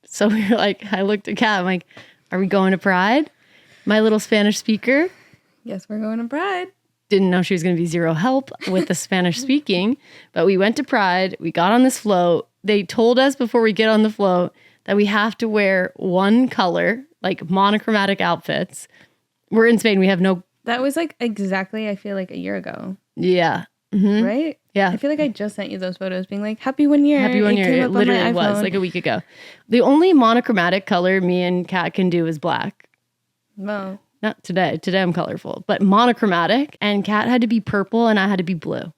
So we were like, I looked at Kat. I'm like, are we going to Pride? My little Spanish speaker. Yes, we're going to Pride. Didn't know she was going to be zero help with the Spanish speaking, but we went to Pride. We got on this float. They told us before we get on the float that we have to wear one color, like monochromatic outfits. We're in Spain. We have no. That was like exactly, I feel like, a year ago. Yeah. Mm-hmm. Right? Yeah. I feel like I just sent you those photos being like, happy 1 year. Happy 1 year. It literally was like a week ago. The only monochromatic color me and Kat can do is black. Well. Not today. Today I'm colorful, but monochromatic. And Kat had to be purple and I had to be blue.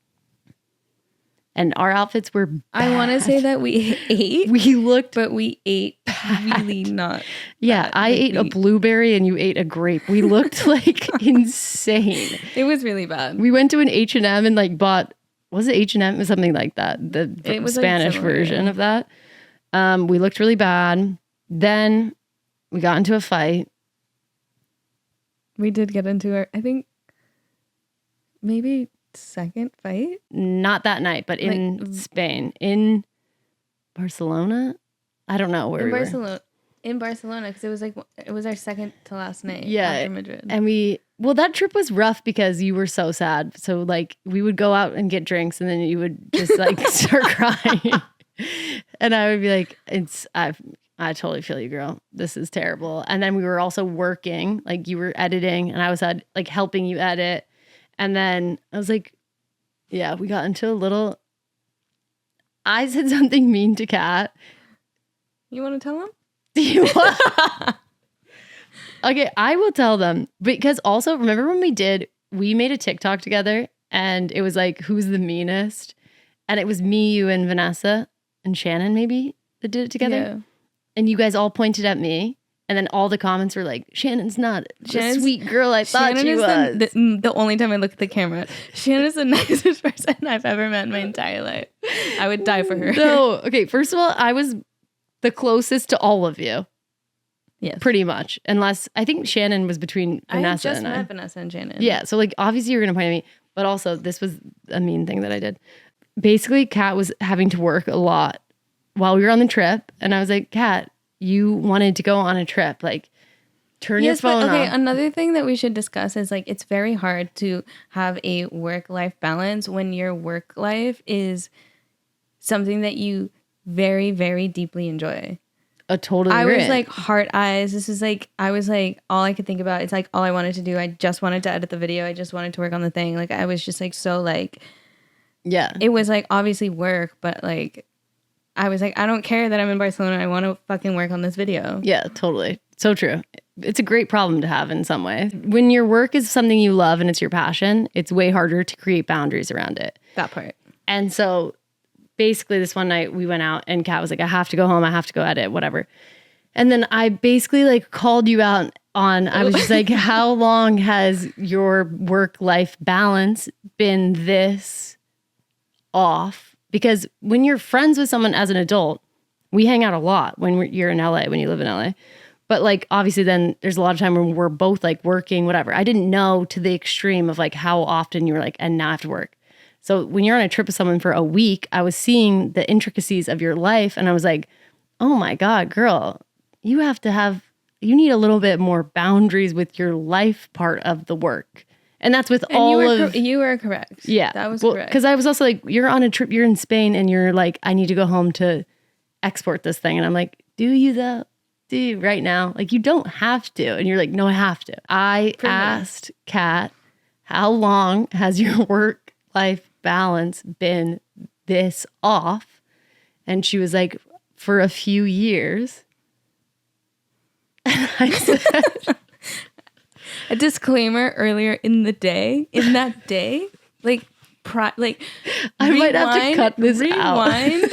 And our outfits were bad. I want to say that we ate. We looked but we ate bad. Really not. Yeah, I ate a blueberry and you ate a grape. We looked like insane. It was really bad. We went to an H&M and like bought, was it H&M? It was something like that. The Spanish version of that. We looked really bad. Then We got into a fight. We did get into I think, maybe second fight? Not that night, but in Spain. In Barcelona? I don't know where we were. In Barcelona, because it was our second to last night after Madrid. And that trip was rough because you were so sad. So like we would go out and get drinks and then you would just like start crying. And I would be like, I totally feel you, girl. This is terrible. And then we were also working, like you were editing and I was like helping you edit. And then I was like, yeah, we got into a little, I said something mean to Kat. You want to tell him? Okay, I will tell them. Because also, remember when we made a TikTok together and it was like, who's the meanest? And it was me, you, and Vanessa and Shannon maybe that did it together. Yeah. And you guys all pointed at me. And then all the comments were like, Shannon's not the sweet girl I thought she was. The only time I look at the camera, Shannon is the nicest person I've ever met in my entire life. I would die for her. No, okay, first of all, I was the closest to all of you. Yes. Pretty much. Unless, I think Shannon was between Vanessa and I. I just met Vanessa and Shannon. Yeah, so like obviously you were going to point at me. But also, this was a mean thing that I did. Basically, Kat was having to work a lot while we were on the trip. And I was like, Kat, you wanted to go on a trip. Like, turn your phone off. Okay, another thing that we should discuss is like, it's very hard to have a work-life balance when your work life is something that you very, very deeply enjoy. Totally I was like heart eyes. This is like, I was like, all I could think about. It's like all I wanted to do. I just wanted to edit the video. I just wanted to work on the thing. Like I was just like, so like, yeah, it was like obviously work, but like, I was like, I don't care that I'm in Barcelona. I want to fucking work on this video. Yeah, totally. So true. It's a great problem to have in some way. When your work is something you love and it's your passion, it's way harder to create boundaries around it. That part. And so basically this one night we went out and Kat was like, I have to go home. I have to go edit, whatever. And then I basically like called you out on, I was just like, how long has your work-life balance been this off? Because when you're friends with someone as an adult, we hang out a lot when you're in LA, when you live in LA. But like, obviously then there's a lot of time when we're both like working, whatever. I didn't know to the extreme of like how often you were like, and now I have to work. So when you're on a trip with someone for a week, I was seeing the intricacies of your life and I was like, oh my God, girl, you need a little bit more boundaries with your life part of the work. And that's with you were correct. Yeah. That was correct. Because I was also like, you're on a trip, you're in Spain and you're like, I need to go home to export this thing. And I'm like, do you though? Do you right now? Like you don't have to. And you're like, no, I have to. I asked Kat, how long has your work-life balance been this off? And she was like, for a few years. And I said, a disclaimer earlier in that day, like I might have to cut this out.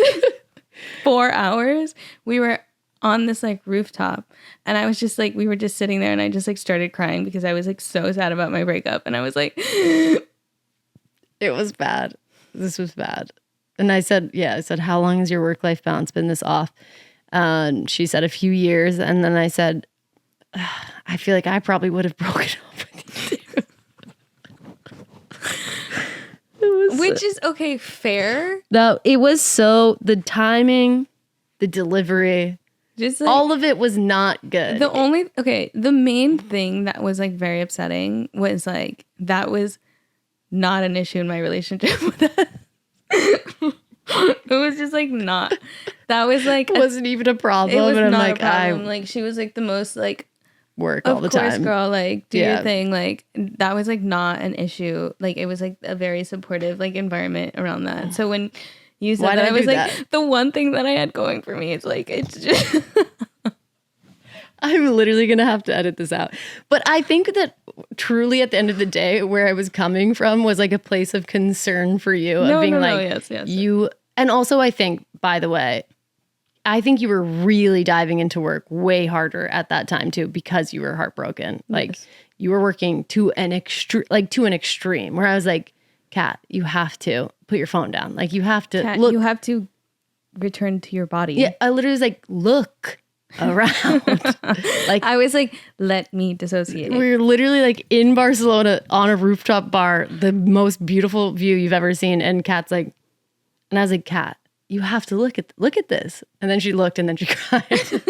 4 hours. We were on this like rooftop and I was just like, we were just sitting there and I just like started crying because I was like so sad about my breakup. And I was like, it was bad. This was bad. And I said, how long has your work-life balance been this off? She said a few years. And then I said, I feel like I probably would have broken up with you too. Which is okay, fair. No, it was so, the timing, the delivery, just like, all of it was not good. The main thing that was like very upsetting was like, that was not an issue in my relationship with us. It was just like not, that was like, it wasn't even a problem. It was not a problem. Like she was like the most like, work all the time. Of course, girl, like do your thing. Like that was like not an issue. Like it was like a very supportive like environment around that. So when you said that, I was like, the one thing that I had going for me is like, it's just I'm literally gonna have to edit this out. But I think that truly at the end of the day, where I was coming from was like a place of concern for you, yes, you. And also I think, by the way, I think you were really diving into work way harder at that time too, because you were heartbroken. Like you were working to an extreme where I was like, Kat, you have to put your phone down. Like you have to Kat, you have to return to your body. Yeah. I literally was like, look, around. Like, I was like, let me dissociate. we were literally like in Barcelona on a rooftop bar, the most beautiful view you've ever seen. And Kat's like, and I was like, Kat, you have to look at this. And then she looked and then she cried.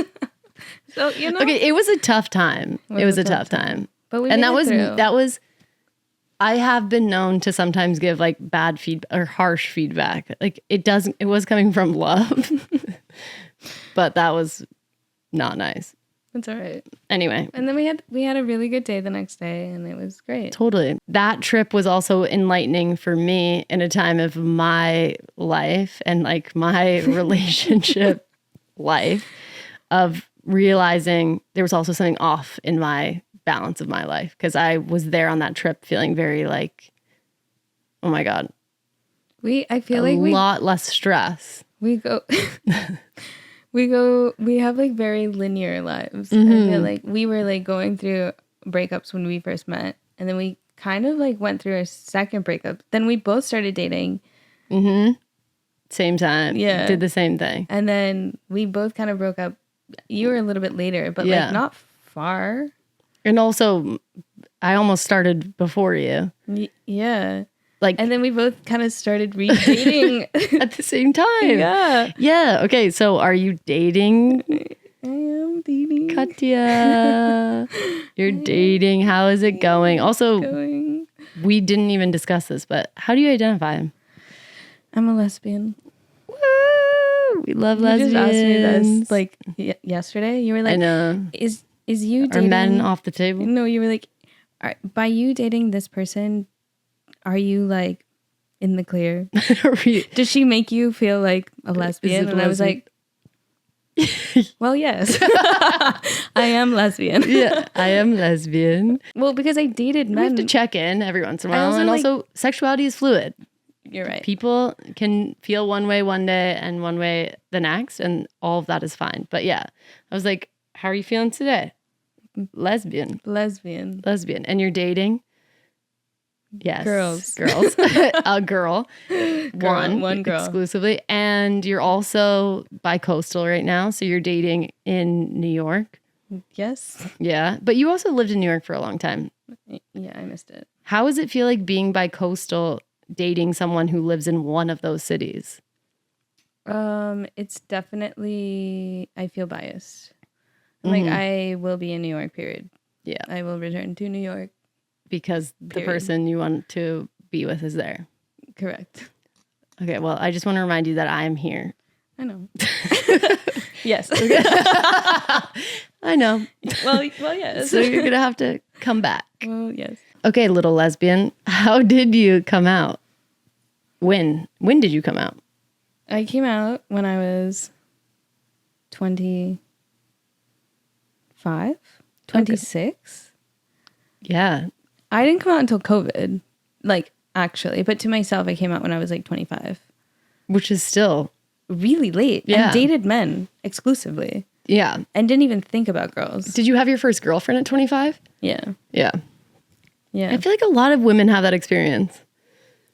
So, you know. Okay, it was a tough time. It was a tough time. But we and made that it was through. that was I have been known to sometimes give like bad feedback or harsh feedback. Like it was coming from love. But that was not nice. It's all right. Anyway. And then we had a really good day the next day, and it was great. Totally. That trip was also enlightening for me in a time of my life and like my relationship life of realizing there was also something off in my balance of my life because I was there on that trip feeling very like, oh my God. I feel like a lot less stress. We have like very linear lives. I feel like we were like going through breakups when we first met. And then we kind of like went through a second breakup. Then we both started dating. Same time. Yeah. Did the same thing. And then we both kind of broke up. You were a little bit later, but like not far. And also, I almost started before you. Yeah. Like, and then we both kind of started dating at the same time. Yeah. Yeah. Okay. So are you dating? I am dating. Katia. You're dating. How is it going? Also, we didn't even discuss this, but how do you identify? I'm a lesbian. Woo! We love lesbians. You just asked me this like yesterday. You were like, I know. Is you dating? Are men off the table? No, you were like, by you dating this person, are you like in the clear? Does she make you feel like a lesbian? And I was like, well, yes. I am lesbian. Yeah, I am lesbian. Well, because I dated men. We have to check in every once in a while. And also, sexuality is fluid. You're right. People can feel one way one day and one way the next, and all of that is fine. But yeah, I was like, how are you feeling today? Lesbian. And you're dating? Yes. Girls. A girl. One girl. Exclusively. And you're also bi-coastal right now. So you're dating in New York. Yes. Yeah. But you also lived in New York for a long time. Yeah, I missed it. How does it feel like being bi-coastal, dating someone who lives in one of those cities? It's definitely, I feel biased. Like I will be in New York, period. Yeah. I will return to New York. Because the person you want to be with is there. Correct. Okay, well, I just want to remind you that I am here. I know. Yes. I know. Well, yes. So you're going to have to come back. Well, yes. Okay, little lesbian. How did you come out? When did you come out? I came out when I was 25, 26. Okay. Yeah. I didn't come out until COVID, like actually, but to myself, I came out when I was like 25. Which is still really late. Yeah. And dated men exclusively. Yeah. And didn't even think about girls. Did you have your first girlfriend at 25? Yeah. Yeah. Yeah. I feel like a lot of women have that experience.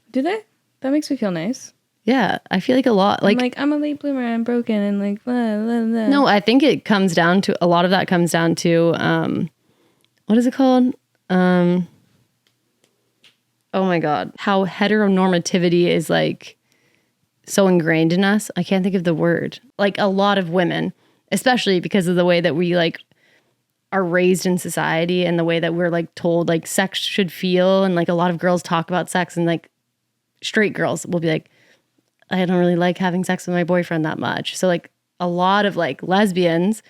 Do they? That makes me feel nice. Yeah. I feel like a lot. I'm a late bloomer. I'm broken and like, blah, blah, blah. No, I think it comes down to, a lot of that comes down to, what is it called? Oh my God. How heteronormativity is like so ingrained in us. I can't think of the word. Like a lot of women, especially because of the way that we like are raised in society and the way that we're like told like sex should feel. And like a lot of girls talk about sex and like straight girls will be like, I don't really like having sex with my boyfriend that much. So like a lot of like lesbians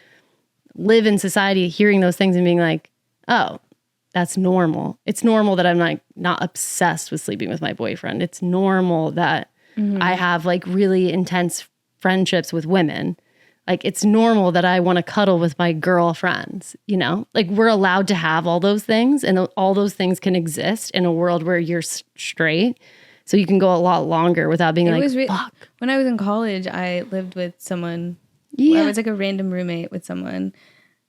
live in society hearing those things and being like, oh, that's normal. It's normal that I'm like not obsessed with sleeping with my boyfriend. It's normal that I have like really intense friendships with women. Like it's normal that I want to cuddle with my girlfriends, you know? Like we're allowed to have all those things and all those things can exist in a world where you're straight. So you can go a lot longer without being fuck. When I was in college, I lived with someone. Yeah. I was like a random roommate with someone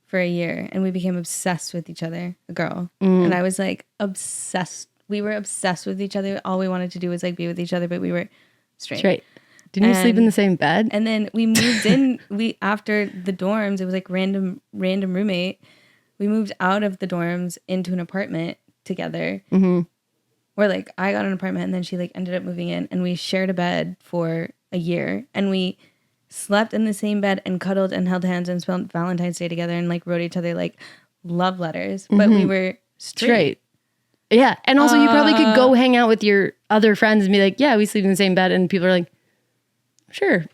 for a year and we became obsessed with each other, a girl. And I was like obsessed. We were obsessed with each other. All we wanted to do was like be with each other, but we were straight. Didn't you sleep in the same bed? And then we moved in. After the dorms, it was like random roommate. We moved out of the dorms into an apartment together. Mm-hmm. Where like I got an apartment and then she like ended up moving in, and we shared a bed for a year, and we slept in the same bed and cuddled and held hands and spent Valentine's Day together and like wrote each other like love letters. But we were straight. Yeah. And also you probably could go hang out with your other friends and be like, yeah, we sleep in the same bed. And people are like, sure.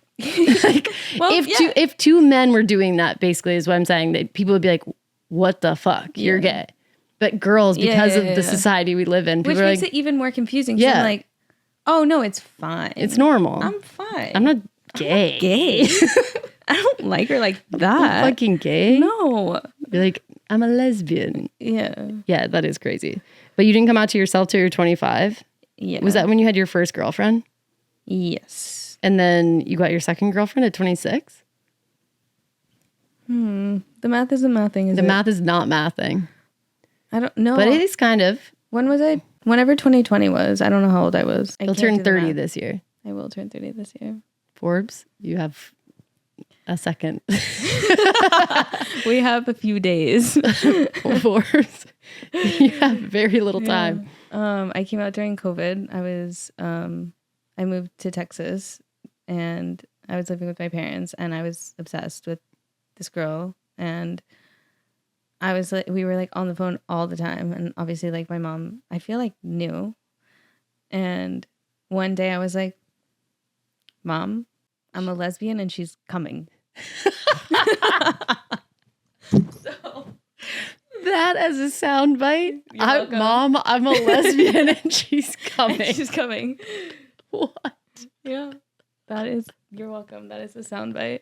Like, Well, if two men were doing that, basically is what I'm saying, that people would be like, what the fuck? You're gay. But girls, because of the society we live in, people which are makes like, it even more confusing. Yeah. I'm like, oh no, it's fine. It's normal. I'm fine. I'm not gay. I'm not gay. I don't like her like that. I'm fucking gay. No. You're like, I'm a lesbian. Yeah. Yeah, that is crazy. But you didn't come out to yourself till you're 25? Yeah. Was that when you had your first girlfriend? Yes. And then you got your second girlfriend at 26? The math isn't mathing, is it? The math is not mathing. I don't know. But it is kind of. When was I? Whenever 2020 was. I don't know how old I was. You'll turn 30 this year. I will turn 30 this year. Forbes, you have a second. We have a few days. Forbes, you have very little time. I came out during COVID. I moved to Texas, and I was living with my parents, and I was obsessed with this girl, and we were like on the phone all the time, and obviously like my mom, I feel like knew. And one day I was like, Mom, I'm a lesbian and she's coming. So that as a soundbite. Welcome. Mom, I'm a lesbian and she's coming. She's coming. What? Yeah. You're welcome. That is a soundbite.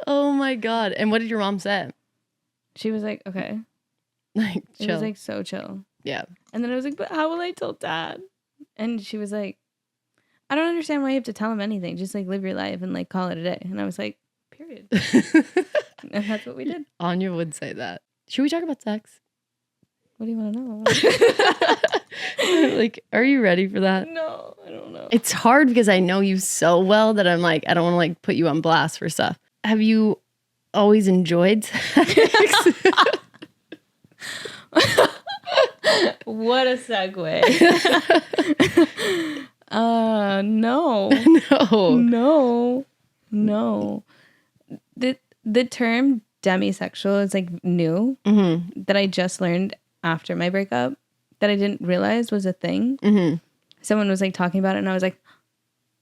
Oh my God. And what did your mom say? She was like, okay. Like, chill. It was like so chill. Yeah. And then I was like, but how will I tell Dad? And she was like, I don't understand why you have to tell him anything. Just like live your life and like call it a day. And I was like, period. And that's what we did. Anya would say that. Should we talk about sex? What do you want to know? Like, are you ready for that? No, I don't know. It's hard because I know you so well that I'm like, I don't want to like put you on blast for stuff. Have you always enjoyed sex? What a segue. No. No. The term demisexual is like new, that I just learned after my breakup, that I didn't realize was a thing. Someone was like talking about it, and I was like,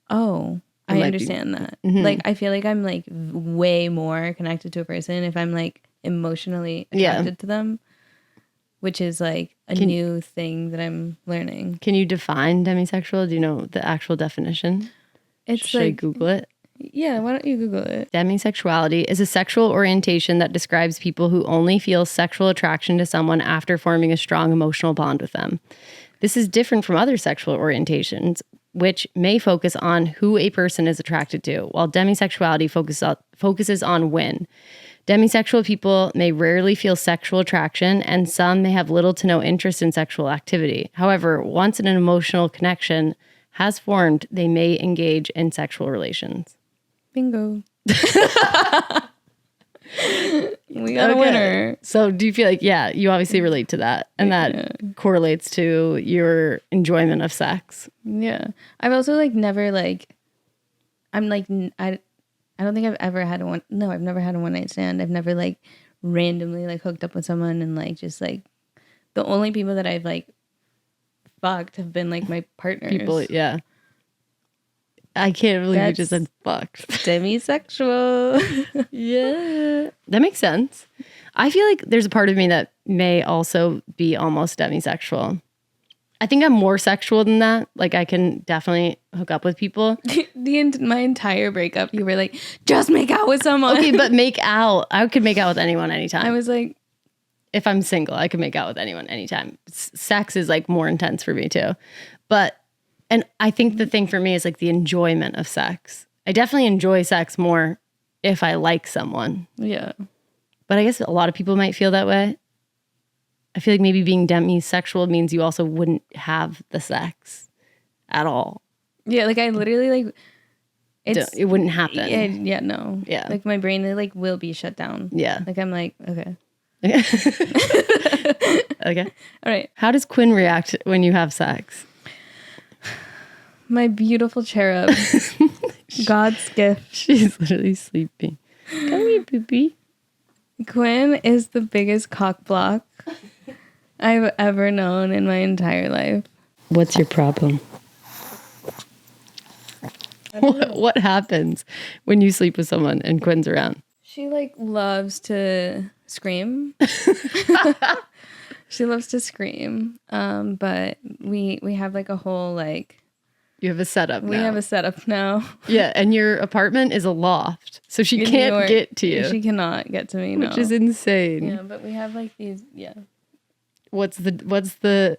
oh, I understand that. Like, I feel like I'm like way more connected to a person if I'm like emotionally attracted to them, which is like a new thing that I'm learning. Can you define demisexual? Do you know the actual definition? Should I Google it? Yeah, why don't you Google it? Demisexuality is a sexual orientation that describes people who only feel sexual attraction to someone after forming a strong emotional bond with them. This is different from other sexual orientations, which may focus on who a person is attracted to, while demisexuality focuses on when. Demisexual people may rarely feel sexual attraction, and some may have little to no interest in sexual activity. However, once an emotional connection has formed, they may engage in sexual relations. Bingo. We got a winner. So do you feel like, you obviously relate to that, and that correlates to your enjoyment of sex? Yeah. I've also like never like, I'm like, I don't think I've ever had I've never had a one night stand. I've never like randomly like hooked up with someone and like just like, the only people that I've like fucked have been like my partners. People, yeah. I can't believe you just said fucked. Demisexual. Yeah. That makes sense. I feel like there's a part of me that may also be almost demisexual. I think I'm more sexual than that. Like, I can definitely hook up with people. My entire breakup, you were like, just make out with someone. Okay, but make out. I could make out with anyone anytime. I was like, if I'm single, I can make out with anyone anytime. Sex is like more intense for me too. And I think the thing for me is like the enjoyment of sex. I definitely enjoy sex more if I like someone. Yeah. But I guess a lot of people might feel that way. I feel like maybe being demisexual means you also wouldn't have the sex at all. Yeah, like I literally like it wouldn't happen. Yeah, no. Yeah. Like my brain, it like will be shut down. Yeah. Like I'm like, okay. Okay. All right. How does Quinn react when you have sex? My beautiful cherub. God's gift. She's literally sleeping. Come here, poopy. Quinn is the biggest cock block I've ever known in my entire life. What's your problem? What happens when you sleep with someone and Quinn's around? She like loves to scream. She loves to scream. But we have like a whole like You have a setup now. We have a setup now. Yeah, and your apartment is a loft, so she can't get to you. She cannot get to me, no. Which is insane. Yeah, but we have like these, yeah. What's the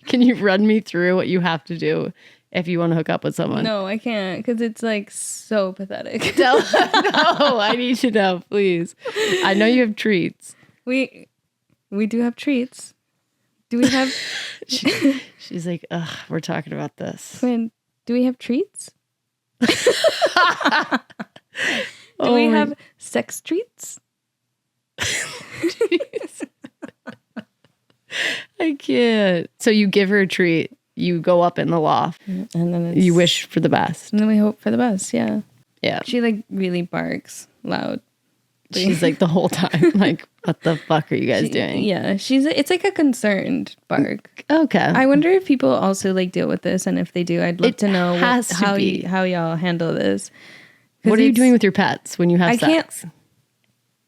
can you run me through what you have to do if you want to hook up with someone? No, I can't, because it's like so pathetic. No, I need to know, please. I know you have treats. We do have treats. Do we have... She's like, ugh, we're talking about this. Quinn, do we have treats? Do we have sex treats? I can't. So you give her a treat. You go up in the loft. And then you wish for the best. And then we hope for the best, yeah. Yeah. She like really barks loud. She's like the whole time, like, what the fuck are you guys doing? Yeah, it's like a concerned bark. Okay. I wonder if people also like deal with this, and if they do, I'd love to know how y'all handle this. What are you doing with your pets when you have sex? I can't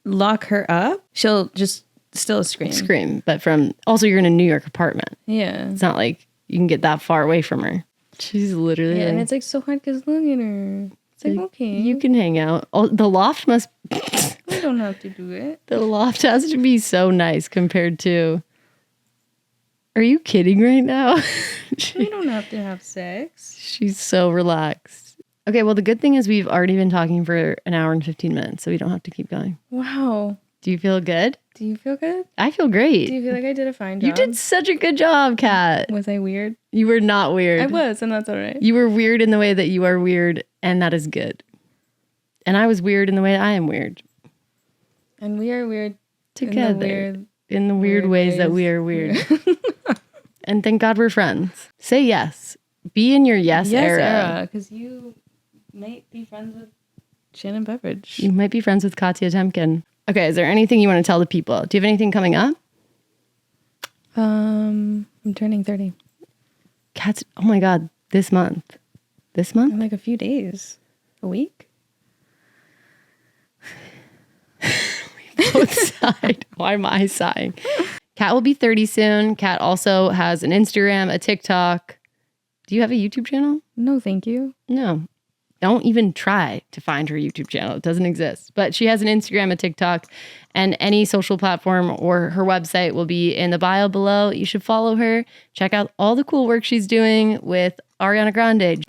lock her up. She'll just still scream. But also you're in a New York apartment. Yeah. It's not like you can get that far away from her. She's literally and it's like so hard because look at her. It's like, okay. You can hang out. Oh, the loft must... We don't have to do it. The loft has to be so nice compared to... Are you kidding right now? We don't have to have sex. She's so relaxed. Okay, well, the good thing is we've already been talking for an hour and 15 minutes, so we don't have to keep going. Wow. Do you feel good? Do you feel good? I feel great. Do you feel like I did a fine job? You did such a good job, Kat. Was I weird? You were not weird. I was, and that's all right. You were weird in the way that you are weird, and that is good. And I was weird in the way that I am weird. And we are weird together. In the weird ways that we are weird. And thank God we're friends. Say yes. Be in your yes era. Because you might be friends with Shannon Beveridge. You might be friends with Katia Temkin. Okay, is there anything you want to tell the people? Do you have anything coming up? I'm turning 30. Oh my God, this month. This month? In like a few days. A week? We both sighed. Why am I sighing? Kat will be 30 soon. Kat also has an Instagram, a TikTok. Do you have a YouTube channel? No, thank you. No. Don't even try to find her YouTube channel. It doesn't exist. But she has an Instagram, a TikTok, and any social platform or her website will be in the bio below. You should follow her. Check out all the cool work she's doing with Ariana Grande.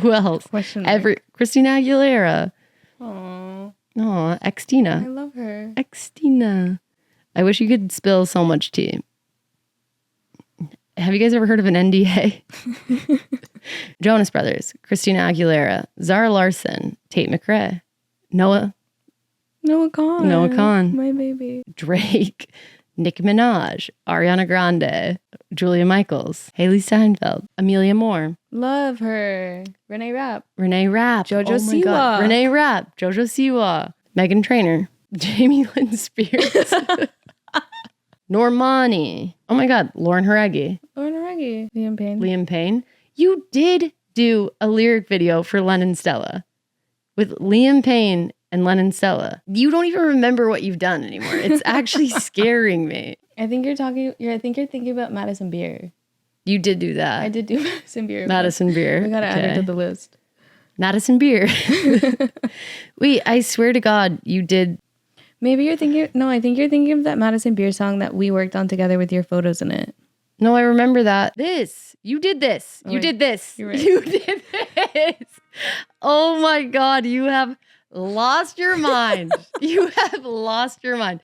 Who else? Christina Aguilera. Aww. Aw, Xtina. I love her. Xtina. I wish you could spill so much tea. Have you guys ever heard of an NDA? Jonas Brothers, Christina Aguilera, Zara Larsson, Tate McRae, Noah Khan, my baby, Drake, Nicki Minaj, Ariana Grande, Julia Michaels, Haley Steinfeld, Amelia Moore. Love her. Renee Rapp, Jojo Siwa. Renee Rapp, Jojo Siwa, Megan Trainor, Jamie Lynn Spears. Normani. Oh my God. Lauren Jareggi. Liam Payne. You did do a lyric video for Lennon Stella with Liam Payne and Lennon Stella. You don't even remember what you've done anymore. It's actually scaring me. I think you're thinking about Madison Beer. You did do that. I did do Madison Beer. Madison Beer. We gotta add it to the list. Madison Beer. Wait, I swear to God, you did. Maybe you're thinking... No, I think you're thinking of that Madison Beer song that we worked on together with your photos in it. No, I remember that. You did this. Oh, you did this. You're right. You did this. Oh my God, you have lost your mind. You have lost your mind.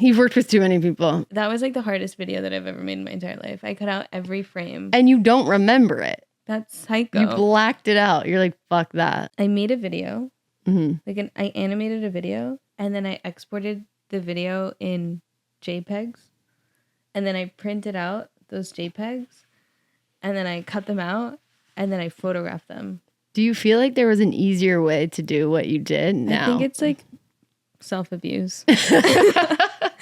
You've worked with too many people. That was like the hardest video that I've ever made in my entire life. I cut out every frame. And you don't remember it. That's psycho. You blacked it out. You're like, fuck that. I made a video. Mm-hmm. I animated a video, and then I exported the video in JPEGs, and then I printed out those JPEGs, and then I cut them out, and then I photographed them. Do you feel like there was an easier way to do what you did now? I think it's like self-abuse.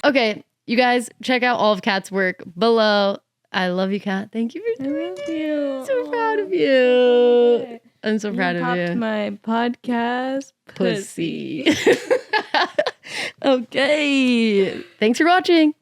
Okay, you guys, check out all of Kat's work below. I love you, Kat. Thank you for doing it. I'm so proud of you. I'm so proud of you. My podcast pussy. Okay. Thanks for watching.